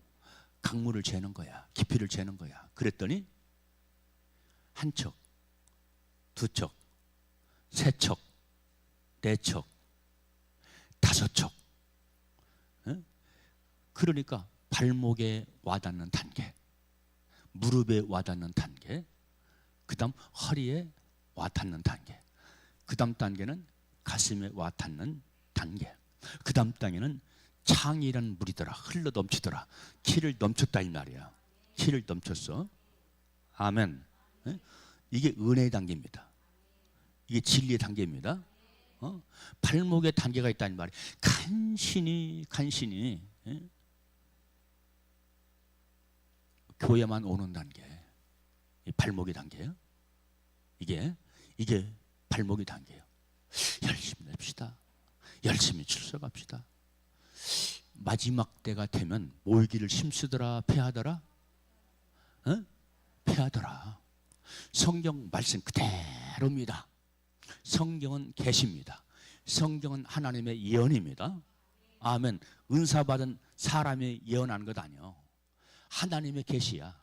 강물을 재는 거야. 깊이를 재는 거야. 그랬더니 한 척, 두 척, 세 척, 네 척, 다섯 척. 그러니까 발목에 와닿는 단계, 무릎에 와닿는 단계, 그 다음 허리에 와닿는 단계, 그 다음 단계는 가슴에 와닿는 단계, 그 다음 단계는 창이란 물이더라. 흘러 넘치더라. 키를 넘쳤다 이 말이야. 키를 넘쳤어. 아멘. 이게 은혜의 단계입니다. 이게 진리의 단계입니다. 발목에 단계가 있다는 말이 간신히 교회만 오는 단계, 이 발목의 단계예요. 이게 발목의 단계예요. 열심히 냅시다. 열심히 출석합시다. 마지막 때가 되면 모이기를 힘쓰더라, 패하더라? 패하더라. 성경 말씀 그대로입니다. 성경은 계시입니다. 성경은 하나님의 예언입니다. 아멘. 은사 받은 사람이 예언하는 것 아니요. 하나님의 계시야.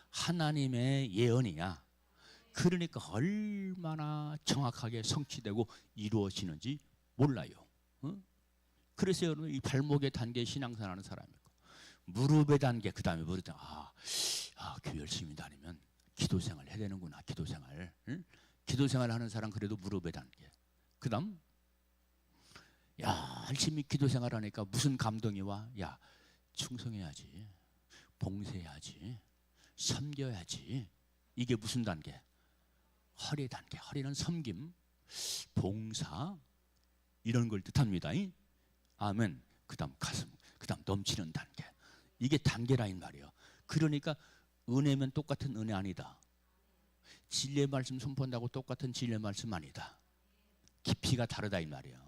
하나님의 예언이야. 그러니까 얼마나 정확하게 성취되고 이루어지는지 몰라요. 그래서 여러분, 이 발목의 단계 신앙생활하는 사람이고, 무릎의 단계, 그 다음에 무릎 단계. 교회 열심히 다니면 기도생활 해야 되는구나. 기도생활. 기도생활 하는 사람 그래도 무릎의 단계. 그 다음, 열심히 기도생활 하니까 무슨 감동이 와? 충성해야지, 봉사해야지, 섬겨야지. 이게 무슨 단계? 허리 단계. 허리는 섬김, 봉사, 이런 걸 뜻합니다. 아멘. 그 다음 가슴, 그 다음 넘치는 단계. 이게 단계라인 말이에요. 그러니까 은혜면 똑같은 은혜 아니다. 진리의 말씀 선포한다고 똑같은 진리의 말씀 아니다. 깊이가 다르다 이 말이에요.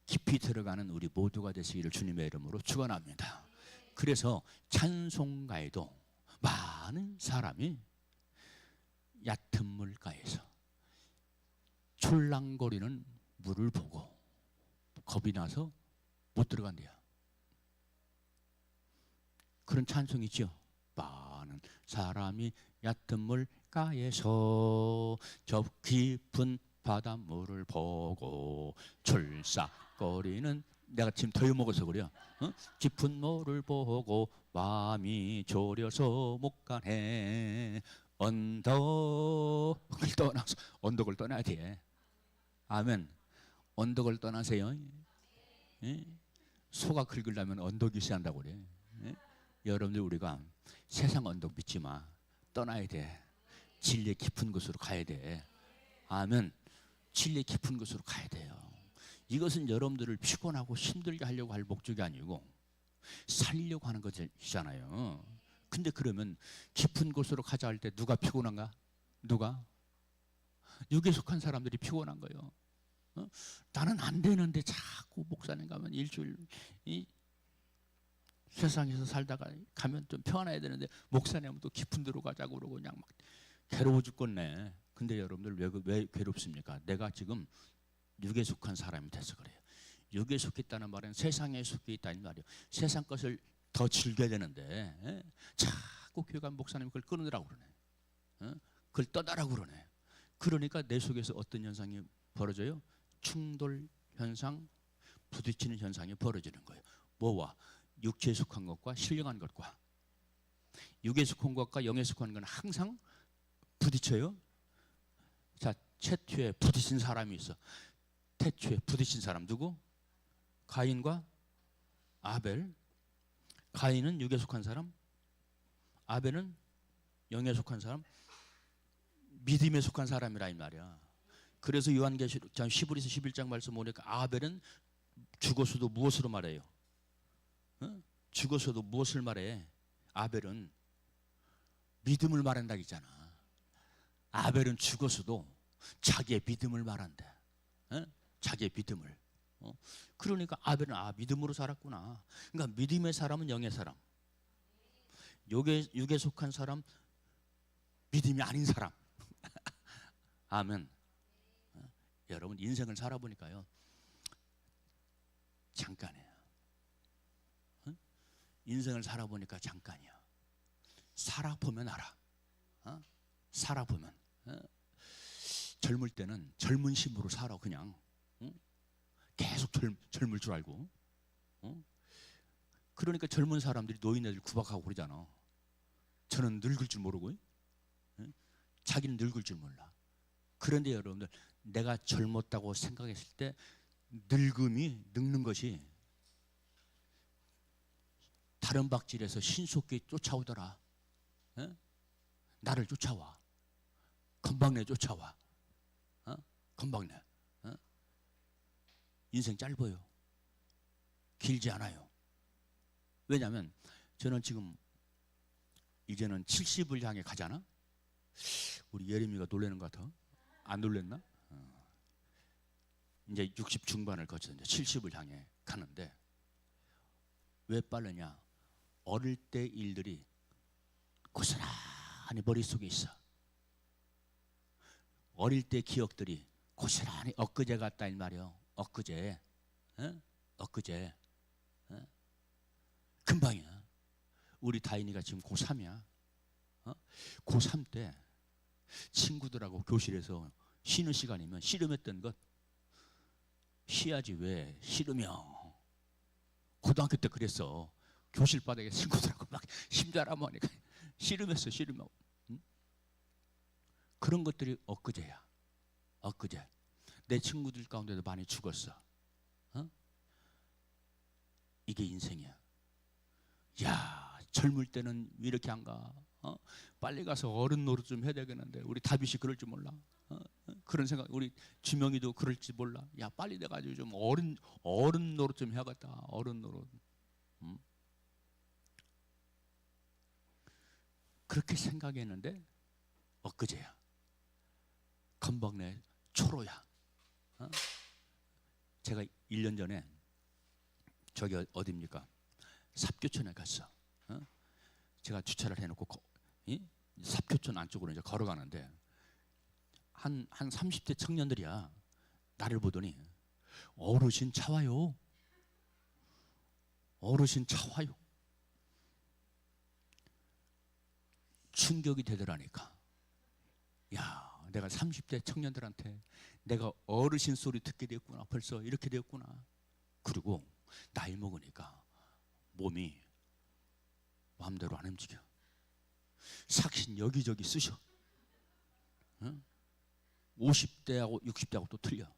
깊이 들어가는 우리 모두가 되시기를 주님의 이름으로 축원합니다. 그래서 찬송가에도 많은 사람이 얕은 물가에서 졸랑거리는 물을 보고 겁이 나서 못 들어간대요. 그런 찬송이 있죠. 많은 사람이 얕은 물가에서 저 깊은 바닷물을 보고 출삭거리는, 내가 지금 더 먹어서 그래요. 깊은 물을 보고 마음이 졸여서 못 가네. 언덕을 떠나야 돼. 아멘. 언덕을 떠나세요. 소가 긁으려면 언덕이 있어야 한다고 그래. 여러분들, 우리가 세상 언덕 믿지 마. 떠나야 돼. 진리의 깊은 곳으로 가야 돼. 아멘. 진리의 깊은 곳으로 가야 돼요. 이것은 여러분들을 피곤하고 힘들게 하려고 할 목적이 아니고 살리려고 하는 것이잖아요. 근데 그러면 깊은 곳으로 가자 할 때 누가 피곤한가? 누가? 육에 속한 사람들이 피곤한 거예요. 나는 안 되는데 자꾸 목사님 가면 일주일 세상에서 살다가 가면 좀 편해야 되는데 목사님은 또 깊은 데로 가자고 그러고 그냥 막 괴로워 죽겠네. 근데 여러분들 왜 괴롭습니까? 내가 지금 육에 속한 사람이 돼서 그래요. 육에 속해 있다는 말은 세상에 속해 있다는 말이에요. 세상 것을 더 즐겨야 되는데 자꾸 교회 간 목사님이 그걸 끊으라고 그러네. 그걸 떠나라고 그러네. 그러니까 내 속에서 어떤 현상이 벌어져요? 충돌 현상, 부딪히는 현상이 벌어지는 거예요. 뭐와? 육체에 속한 것과 신령한 것과. 육에 속한 것과 영에 속한 건 항상 부딪혀요. 자, 최초에 부딪힌 사람이 있어. 태초에 부딪힌 사람 누구? 가인과 아벨. 가인은 육에 속한 사람, 아벨은 영에 속한 사람, 믿음에 속한 사람이라 이 말이야. 그래서 요한계시록 11에서 11장 말씀 보니까 아벨은 죽어서도 무엇으로 말해요? 죽어서도 무엇을 말해? 아벨은 믿음을 말한다 했잖아. 아벨은 죽어서도 자기의 믿음을 말한대. 자기의 믿음을. 그러니까 아벨은 믿음으로 살았구나. 그러니까 믿음의 사람은 영의 사람, 육에 속한 사람, 믿음이 아닌 사람. 아멘. 여러분 인생을 살아보니까요 잠깐이에요. 인생을 살아보니까 잠깐이야. 살아보면 알아. 살아보면. 젊을 때는 젊은 심으로 살아. 그냥 계속 젊을 줄 알고. 그러니까 젊은 사람들이 노인네들 구박하고 그러잖아. 저는 늙을 줄 모르고 자기는 늙을 줄 몰라. 그런데 여러분들 내가 젊었다고 생각했을 때 늙는 것이 다른 박질에서 신속히 쫓아오더라. 나를 쫓아와. 건방내 쫓아와. 건방내. 인생 짧아요. 길지 않아요. 왜냐하면 저는 지금 이제는 70을 향해 가잖아. 우리 예림이가 놀라는 것 같아. 안 놀랬나? 이제 60 중반을 거쳐서 이제 70을 향해 가는데 왜 빠르냐? 어릴 때 일들이 고스란히 머릿속에 있어. 어릴 때 기억들이 고스란히 엊그제 같다 이 말이요. 엊그제. 엊그제. 금방이야. 우리 다인이가 지금 고3이야. 고3 때 친구들하고 교실에서 쉬는 시간이면 씨름했던 것 쉬야지 왜 싫으며. 고등학교 때 그랬어. 교실 바닥에 친구들하고 막 힘자라고 하니까 씨름했어. 씨름하고. 그런 것들이 엊그제야. 엊그제. 내 친구들 가운데도 많이 죽었어. 이게 인생이야. 야, 젊을 때는 왜 이렇게 안 가? 빨리 가서 어른 노릇 좀 해야 되겠는데 우리 다윗이 그럴 줄 몰라. 그런 생각. 우리 주명이도 그럴지 몰라. 야, 빨리 돼가지고 좀 어른 노릇 좀 해야겠다. 어른 노릇. 그렇게 생각했는데 엊그제야. 건방내 초로야. 제가 1년 전에 저기 어디입니까? 삽교촌에 갔어. 제가 주차를 해놓고 삽교촌 안쪽으로 이제 걸어가는데 한 30대 청년들이야. 나를 보더니 어르신 차 와요. 어르신 차 와요. 충격이 되더라니까. 야, 내가 30대 청년들한테 내가 어르신 소리 듣게 됐구나. 벌써 이렇게 됐구나. 그리고 나이 먹으니까 몸이 마음대로 안 움직여. 삭신 여기저기 쑤셔. 50대하고 60대하고 또 틀려.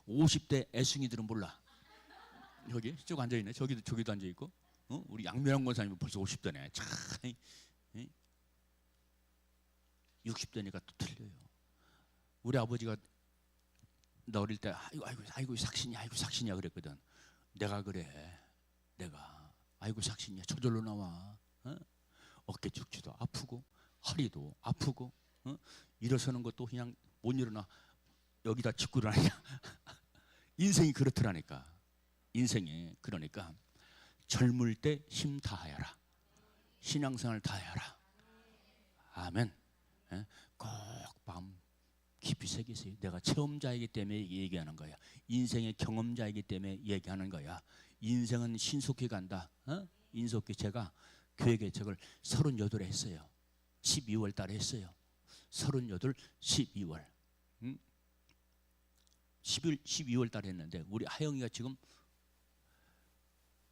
50대 애숭이들은 몰라. 여기 쭉 앉아있네. 저기도 앉아있고. 우리 양면한 권사님은 벌써 50대네. 참. 60대니까 또 틀려요. 우리 아버지가 나 어릴 때 아이고 삭신이야, 아이고 삭신이야 그랬거든. 내가 그래, 내가 아이고 삭신이야, 저절로 나와. 어? 어깨 축지도 아프고 허리도 아프고, 일어서는 것도 그냥 못 일어나. 여기다 짚고 일어나냐. 인생이 그렇더라니까. 인생이 그러니까 젊을 때 힘 다하여라. 신앙생활 다하여라. 아멘. 꼭 마음 깊이 새기세요. 내가 체험자이기 때문에 얘기하는 거야. 인생의 경험자이기 때문에 얘기하는 거야. 인생은 신속히 간다. 인속히 제가 교회 개척을 38에 했어요. 12월 달에 했어요. 38, 12월. 12월 달에 했는데 우리 하영이가 지금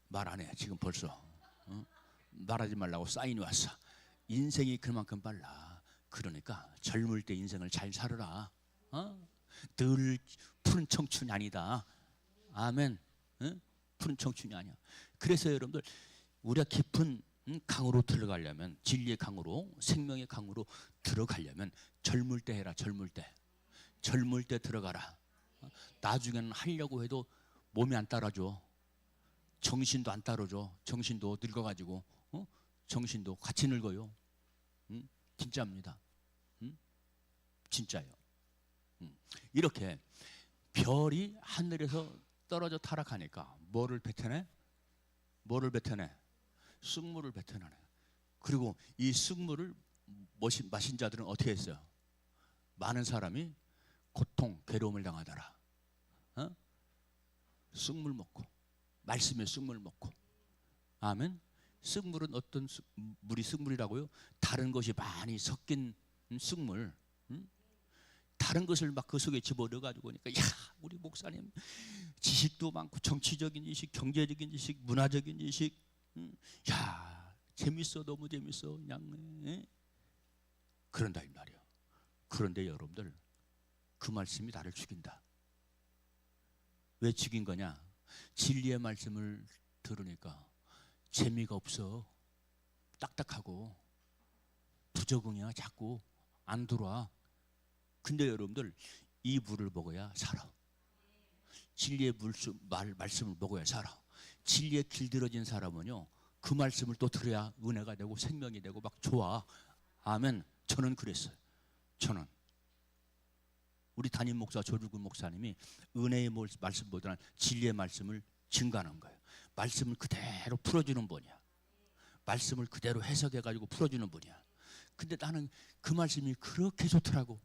말 안 해. 지금 벌써 말하지 말라고 사인이 왔어. 인생이 그만큼 빨라. 그러니까 젊을 때 인생을 잘 살아라. 늘 푸른 청춘이 아니다. 아멘. 푸른 청춘이 아니야. 그래서 여러분들 우리가 깊은 강으로 들어가려면, 진리의 강으로, 생명의 강으로 들어가려면 젊을 때 해라. 젊을 때. 젊을 때 들어가라. 나중에는 하려고 해도 몸이 안 따라줘. 정신도 안 따라줘. 정신도 늙어가지고 정신도 같이 늙어요. 진짜입니다. 진짜요. 이렇게 별이 하늘에서 떨어져 타락하니까 뭐를 뱉어내? 뭐를 뱉어내? 쑥물을 뱉어내네. 그리고 이 쑥물을 마신 자들은 어떻게 했어요? 많은 사람이 고통, 괴로움을 당하더라. 쑥물 먹고, 말씀의 쑥물 먹고. 아멘. 쑥물은 어떤 물이 쑥물이라고요? 다른 것이 많이 섞인 쑥물. 다른 것을 막 그 속에 집어넣어 가지고 그러니까 야, 우리 목사님 지식도 많고 정치적인 지식, 경제적인 지식, 문화적인 지식. 야, 재밌어. 너무 재밌어. 그냥 그런다 이 말이야. 그런데 여러분들 그 말씀이 나를 죽인다. 왜 죽인 거냐? 진리의 말씀을 들으니까 재미가 없어. 딱딱하고 부적응이야. 자꾸 안 들어와. 근데 여러분들 이 물을 먹어야 살아. 진리의 말씀을 먹어야 살아. 진리에 길들어진 사람은요, 그 말씀을 또 들어야 은혜가 되고 생명이 되고 막 좋아. 아멘. 저는 그랬어요. 저는 우리 담임 목사 조주근 목사님이 은혜의 말씀보다는 진리의 말씀을 증가하는 거예요. 말씀을 그대로 풀어주는 분이야. 말씀을 그대로 해석해가지고 풀어주는 분이야. 근데 나는 그 말씀이 그렇게 좋더라고.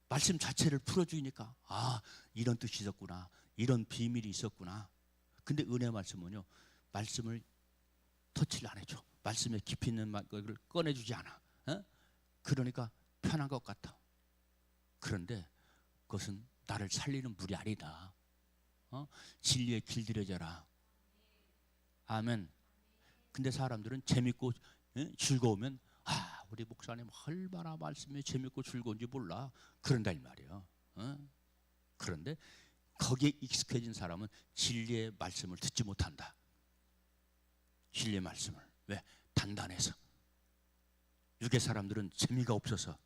말씀 자체를 풀어주니까 아, 이런 뜻이 있었구나. 이런 비밀이 있었구나. 근데 은혜 말씀은요, 말씀을 터치를 안 해줘. 말씀에 깊이 있는 것을 꺼내주지 않아. 그러니까 편한 것 같아. 그런데 그것은 나를 살리는 물이 아니다. 진리에 길들여져라. 아멘. 근데 사람들은 재밌고 즐거우면 아, 우리 목사님 얼마나 말씀이 재밌고 즐거운지 몰라. 그런다 이 말이에요. 그런데 거기에 익숙해진 사람은 진리의 말씀을 듣지 못한다. 진리의 말씀을. 왜? 단단해서. 육의 사람들은 재미가 없어서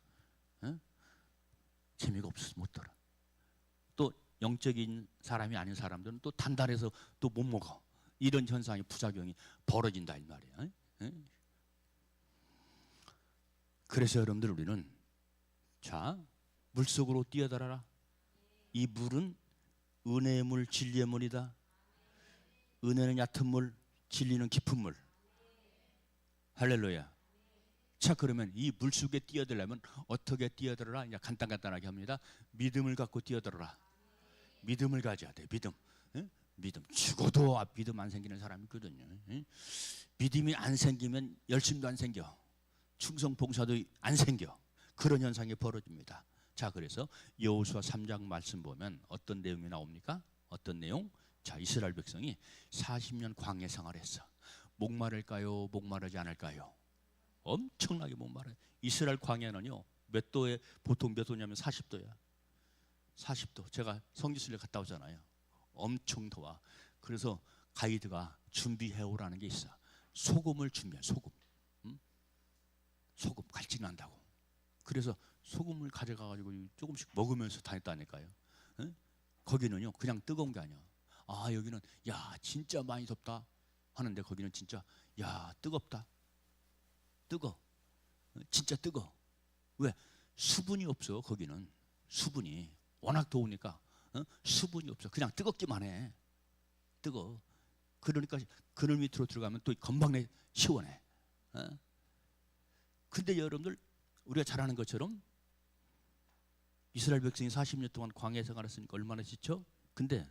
재미가 없어서 못 들어. 또 영적인 사람이 아닌 사람들은 또 단단해서 또 못 먹어. 이런 현상이, 부작용이 벌어진다 이 말이에요. 그래서 여러분들 우리는 자, 물속으로 뛰어들어라. 이 물은 은혜의 물, 진리의 물이다. 은혜는 얕은 물, 진리는 깊은 물. 할렐루야. 자, 그러면 이 물속에 뛰어들려면 어떻게 뛰어들어라? 이제 간단하게 합니다. 믿음을 갖고 뛰어들어라. 믿음을 가져야 돼. 믿음. 믿음. 죽어도 믿음 안 생기는 사람이 있거든요. 믿음이 안 생기면 열심도 안 생겨. 충성 봉사도 안 생겨. 그런 현상이 벌어집니다. 자, 그래서 여호수아 3장 말씀 보면 어떤 내용이 나옵니까? 어떤 내용? 자, 이스라엘 백성이 40년 광야 생활했어. 목마를까요? 목마르지 않을까요? 엄청나게 목마르요. 이스라엘 광야는요, 몇 도에, 보통 몇 도냐면 40도야. 40도. 제가 성지순례 갔다 오잖아요. 엄청 더워. 그래서 가이드가 준비해오라는 게 있어. 소금을 준비해. 소금. 소금 갈증 난다고. 그래서 소금을 가져가가지고 조금씩 먹으면서 다녔다니까요. 예? 거기는요 그냥 뜨거운 게 아니야. 아 여기는 야 진짜 많이 덥다 하는데 거기는 진짜 야 뜨겁다. 뜨거. 진짜 뜨거. 왜? 수분이 없어. 거기는 수분이 워낙 더우니까 수분이 없어. 그냥 뜨겁기만 해. 뜨거. 그러니까 그늘 밑으로 들어가면 또 건방내 시원해. 근데 여러분들 우리가 잘 아는 것처럼 이스라엘 백성이 40년 동안 광야에 생활했으니까 얼마나 지쳐? 근데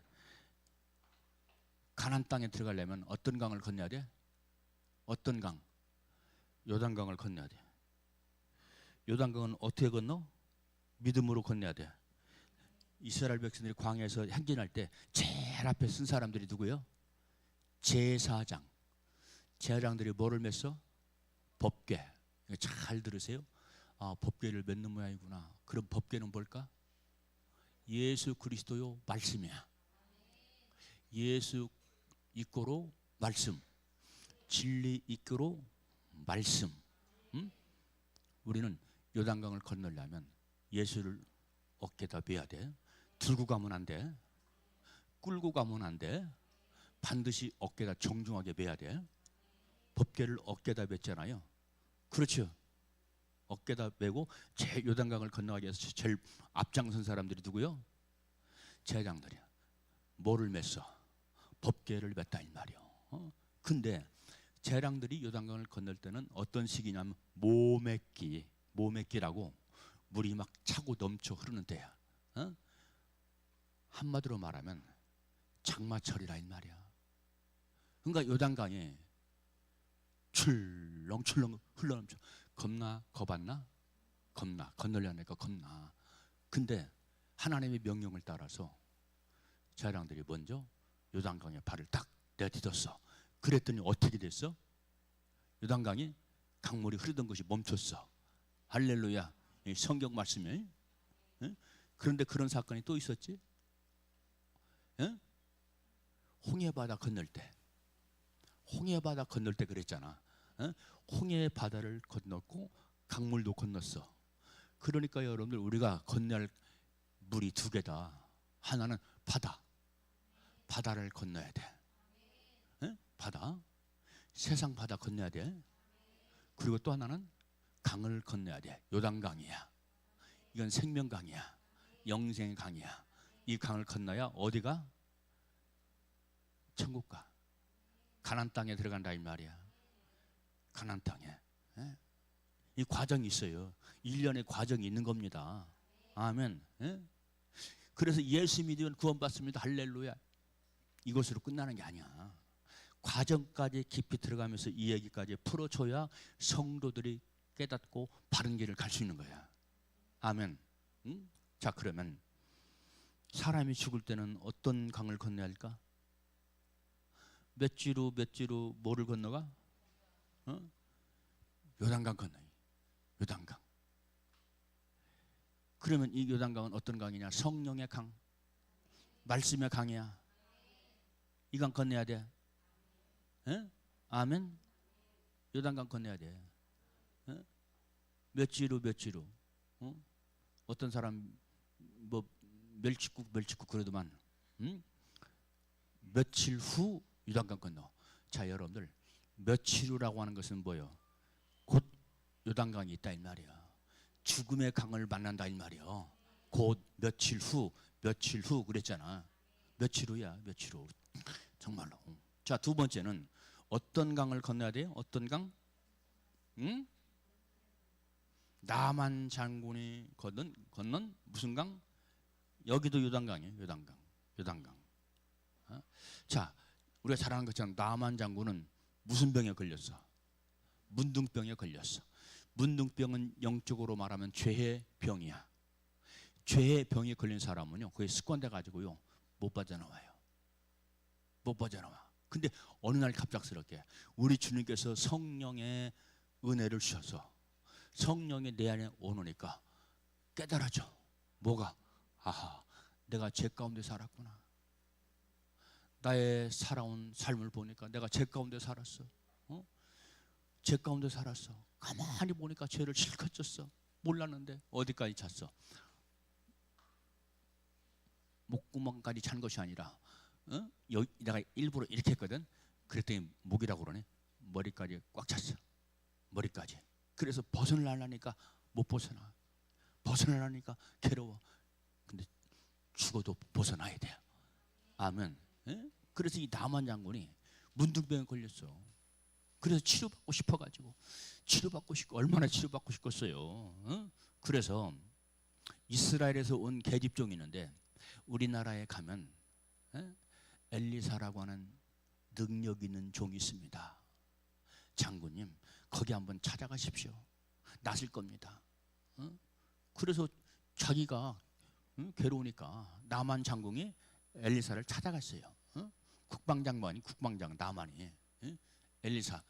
가나안 땅에 들어가려면 어떤 강을 건너야 돼? 어떤 강? 요단강을 건너야 돼. 요단강은 어떻게 건너? 믿음으로 건너야 돼. 이스라엘 백성들이 광야에서 행진할 때 제일 앞에 쓴 사람들이 누구예요? 제사장. 제사장들이 뭐를 맸어? 법궤. 잘 들으세요. 아, 법궤를 맺는 모양이구나. 그럼 법궤는 뭘까? 예수 그리스도요 말씀이야. 예수 이꼬로 말씀. 진리 이꼬로 말씀. 우리는 요단강을 건너려면 예수를 어깨다 매야 돼. 들고 가면 안 돼. 끌고 가면 안 돼. 반드시 어깨다 정중하게 매야 돼. 법궤를 어깨다 맸잖아요. 그렇죠. 어깨다 메고 제 요단강을 건너가기 위해서 제일 앞장선 사람들이 누구요? 제사장들이야. 뭐를 맸어? 법궤를 맸다 이 말이요. 근데 제사장들이 요단강을 건널 때는 어떤 시기냐면 모맺기라고 물이 막 차고 넘쳐 흐르는 때야. 한마디로 말하면 장마철이라 이 말이야. 그러니까 요단강에 출렁출렁 흘러넘쳐. 겁나? 겁았나? 겁나. 건너려니까 겁나. 근데 하나님의 명령을 따라서 제사장들이 먼저 요단강에 발을 딱 내딛었어. 그랬더니 어떻게 됐어? 요단강이 강물이 흐르던 것이 멈췄어. 할렐루야. 성경 말씀이. 그런데 그런 사건이 또 있었지. 홍해바다 건널 때. 홍해바다 건널 때 그랬잖아. 홍해바다를 건넜고 강물도 건넜어. 그러니까 여러분들 우리가 건너야 할 물이 두 개다. 하나는 바다를 건너야 돼. 바다. 세상 바다 건너야 돼. 그리고 또 하나는 강을 건너야 돼. 요단강이야. 이건 생명강이야. 영생의 강이야. 이 강을 건너야 어디가? 천국 가. 가나안 땅에 들어간다 이 말이야. 가나안 땅에. 이 과정이 있어요. 1년의 과정이 있는 겁니다. 아멘. 그래서 예수 믿으면 구원받습니다. 할렐루야. 이것으로 끝나는 게 아니야. 과정까지 깊이 들어가면서 이 얘기까지 풀어줘야 성도들이 깨닫고 바른 길을 갈 수 있는 거야. 아멘. 자, 그러면 사람이 죽을 때는 어떤 강을 건너야 할까? 몇 지로 뭐를 건너가? 요단강 건너요. 요단강. 그러면 이 요단강은 어떤 강이냐? 성령의 강, 말씀의 강이야. 이 강 건너야 돼. 아멘. 요단강 건너야 돼. 몇 지로 어떤 사람 뭐 멸치국 그러더만 며칠 후 요단강 건너. 자, 여러분들 며칠 후라고 하는 것은 뭐예요? 곧 요단강이 있다 이 말이야. 죽음의 강을 만난다 이 말이야. 곧 며칠 후 그랬잖아. 며칠 후야. 정말로. 자, 두 번째는 어떤 강을 건너야 돼요? 어떤 강? 나만 장군이 건넌 무슨 강? 여기도 요단강이에요. 요단강. 자, 우리가 잘 아는 것처럼 나만 장군은 무슨 병에 걸렸어? 문둥병에 걸렸어. 문둥병은 영적으로 말하면 죄의 병이야. 죄의 병에 걸린 사람은요, 그게 습관돼 가지고요 못 빠져나와요. 못 빠져나와. 근데 어느 날 갑작스럽게 우리 주님께서 성령의 은혜를 주셔서 성령이 내 안에 오니까 깨달아져. 뭐가? 아하, 내가 죄 가운데 살았구나. 나의 살아온 삶을 보니까 내가 죄 가운데 살았어. 죄 가운데 살았어. 가만히 보니까 죄를 실컷 졌어. 몰랐는데 어디까지 찼어? 목구멍까지 찬 것이 아니라 내가 일부러 이렇게 했거든. 그랬더니 목이라고 그러네. 머리까지 꽉 찼어. 머리까지. 그래서 벗어나려니까 못 벗어나. 벗어나려니까 괴로워. 근데 죽어도 벗어나야 돼. 아멘. 그래서 이 나만 장군이 문둥병에 걸렸어. 그래서 치료받고 싶어가지고 치료받고 싶고 얼마나 치료받고 싶겠어요. 그래서 이스라엘에서 온 계집종이 있는데 우리나라에 가면 엘리사라고 하는 능력 있는 종이 있습니다. 장군님 거기 한번 찾아가십시오. 낫을 겁니다. 그래서 자기가 괴로우니까 나만 장군이 엘리사를 찾아갔어요. 국방장관이 국방장 나만이 엘리사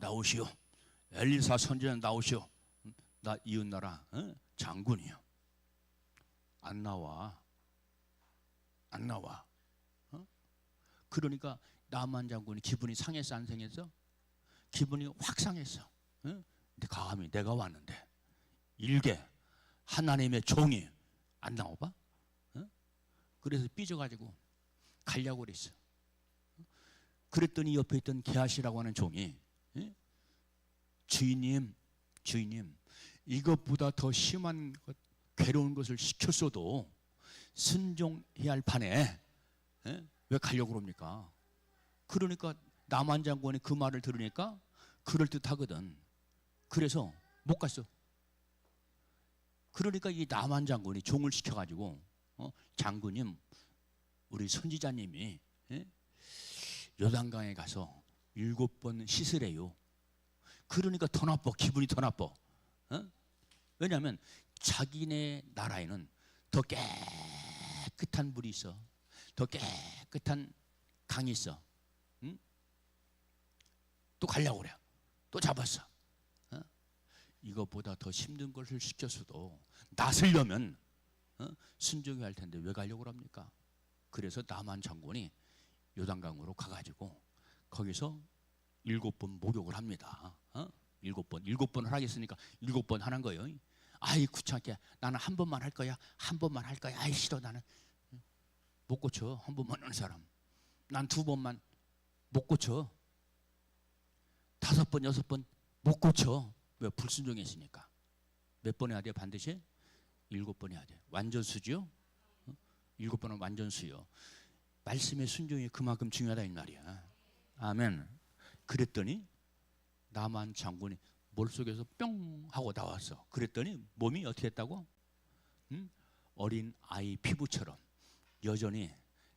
나오시오. 엘리사 선지자 나오시오. 나 이웃나라 장군이요. 안 나와. 그러니까 나만 장군이 기분이 상했어 안 상했어? 기분이 확 상했어. 근데 감히 내가 왔는데 일개 하나님의 종이 안 나와봐? 그래서 삐져가지고 가려고 그랬어. 그랬더니 옆에 있던 게하시라고 하는 종이 주인님 이것보다 더 심한 것, 괴로운 것을 시켰어도 순종해야 할 판에 왜 가려고 그럽니까? 그러니까 나만 장군이 그 말을 들으니까 그럴듯하거든. 그래서 못 갔어. 그러니까 이 나만 장군이 종을 시켜가지고 장군님 우리 선지자님이 요단강에 가서 7번 씻으래요. 그러니까 더 나빠. 기분이 더 나빠. 왜냐하면 자기네 나라에는 더 깨끗한 물이 있어. 더 깨끗한 강이 있어. 또 가려고 그래. 또 잡았어. 이것보다 더 힘든 것을 시켰어도 나서려면 순종해야 할 텐데 왜 가려고 합니까? 그래서 나만 장군이 요단강으로 가가지고 거기서 7번 목욕을 합니다. 7번을 하겠으니까 7번 하는 거예요. 아이 귀찮게 나는 한 번만 할 거야. 한 번만 할 거야. 아이 싫어 나는 못 고쳐. 한 번만 하는 사람. 난 2번만 못 고쳐. 5번 6번 못 고쳐. 왜? 불순종했으니까. 몇 번 해야 돼? 반드시 7번 해야 돼. 완전수죠? 7번은 완전수요. 말씀의 순종이 그만큼 중요하다 이 말이야. 아멘. 그랬더니 나만 장군이 머릿속에서 뿅 하고 나왔어. 그랬더니 몸이 어떻게 했다고? 어린 아이 피부처럼 여전히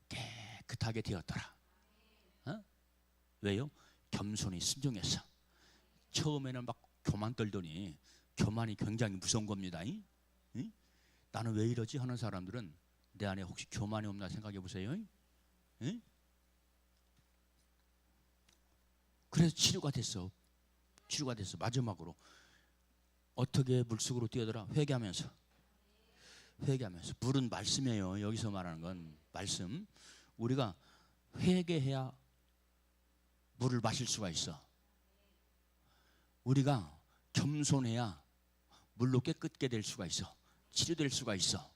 깨끗하게 되었더라. 왜요? 겸손히 순종했어. 처음에는 막 교만 떨더니 교만이 굉장히 무서운 겁니다. 나는 왜 이러지 하는 사람들은 내 안에 혹시 교만이 없나 생각해 보세요. 그래서 치료가 됐어. 마지막으로 어떻게 물속으로 뛰어들어? 회개하면서. 물은 말씀이에요. 여기서 말하는 건 말씀. 우리가 회개해야 물을 마실 수가 있어. 우리가 겸손해야 물로 깨끗게 될 수가 있어. 치료될 수가 있어.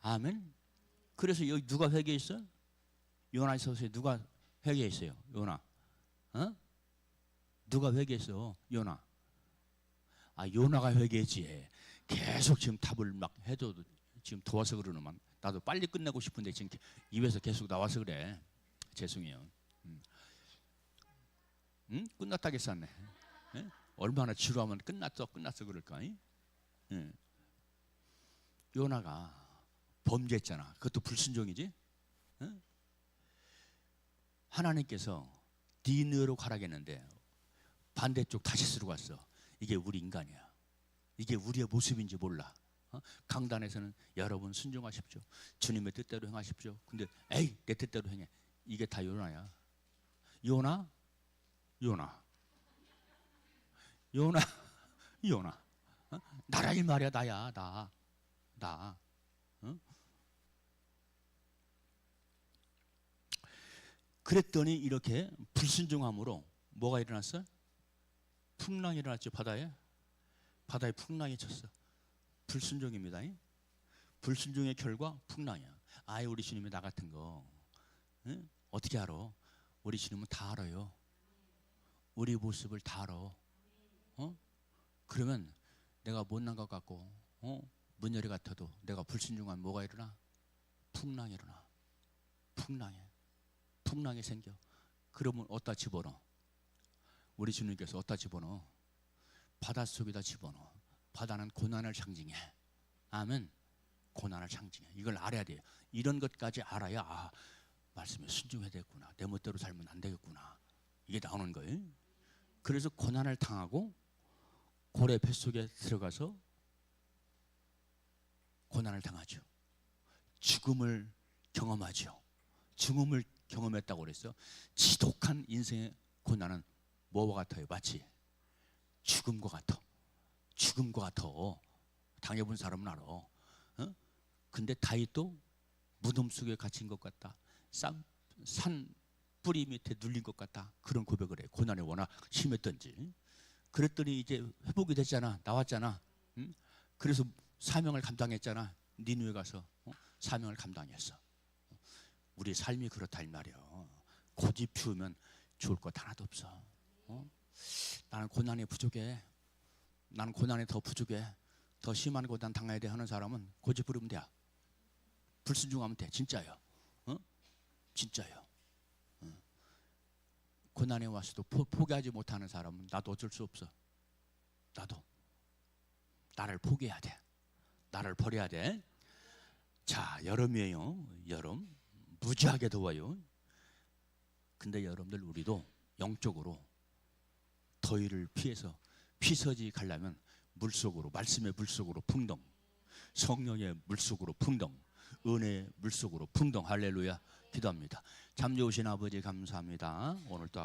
아멘. 그래서 여기 누가 회개했어? 요나서에 누가 회개했어요? 요나. 누가 회개했어? 요나. 요나가 회개했지. 계속 지금 답을 막 해도 지금 도와서 그러는만 나도 빨리 끝내고 싶은데 지금 입에서 계속 나와서 그래. 죄송해요. 끝났다겠었네. 얼마나 지루하면 끝났어 그럴까? 요나가 범죄했잖아. 그것도 불순종이지. 하나님께서 니느로 가라겠는데 반대쪽 다시스로 갔어. 이게 우리 인간이야. 이게 우리의 모습인지 몰라. 강단에서는 여러분 순종하십시오. 주님의 뜻대로 행하십시오. 근데 에이 내 뜻대로 행해. 이게 다 요나야. 요나. 나라 이 말이야. 나야. 나. 그랬더니 이렇게 불순종함으로 뭐가 일어났어? 풍랑이 일어났죠. 바다에. 바다에 풍랑이 쳤어. 불순종입니다. 불순종의 결과 풍랑이야. 아예 우리 주님이 나 같은 거, 응? 어떻게 알아? 우리 주님은 다 알아요. 우리 모습을 다 알아. 그러면 내가 못난 것 같고, 문열이 같아도 내가 불순종하면 뭐가 일어나? 풍랑이 일어나. 풍랑이 생겨. 그러면 어디다 집어넣어? 우리 주님께서 어디다 집어넣어? 바닷속에다 집어넣어. 바다는 고난을 상징해. 아멘. 고난을 상징해. 이걸 알아야 돼요. 이런 것까지 알아야 말씀에 순종해야 되겠구나. 내 멋대로 살면 안 되겠구나. 이게 나오는 거예요. 그래서 고난을 당하고 고래 뱃속에 들어가서 고난을 당하죠. 죽음을 경험하죠. 죽음을 경험했다고 그랬어요. 지독한 인생의 고난은 뭐와 같아요? 마치 죽음과 같아. 당해본 사람은 알아. 근데 다윗도 무덤 속에 갇힌 것 같다. 산 뿌리 밑에 눌린 것 같다. 그런 고백을 해. 고난이 워낙 심했던지. 그랬더니 이제 회복이 됐잖아. 나왔잖아. 그래서 사명을 감당했잖아. 니느웨 가서 사명을 감당했어. 우리 삶이 그렇다 이 말이야. 고집 피우면 좋을 것 하나도 없어. 나는 고난이 부족해. 나는 고난이 더 부족해. 더 심한 고난 당해야 돼 하는 사람은 고집 부리면 돼. 불순종하면 돼. 진짜요. 진짜요. 고난에 와서도 포기하지 못하는 사람은 나도 어쩔 수 없어. 나도 나를 포기해야 돼. 나를 버려야 돼. 자, 여름이에요. 여름 무지하게 더워요. 근데 여러분들 우리도 영적으로 더위를 피해서 피서지 가려면 물속으로, 말씀의 물속으로 풍덩, 성령의 물속으로 풍덩, 은혜의 물속으로 풍덩. 할렐루야. 기도합니다. 참 좋으신 아버지 감사합니다. 오늘 또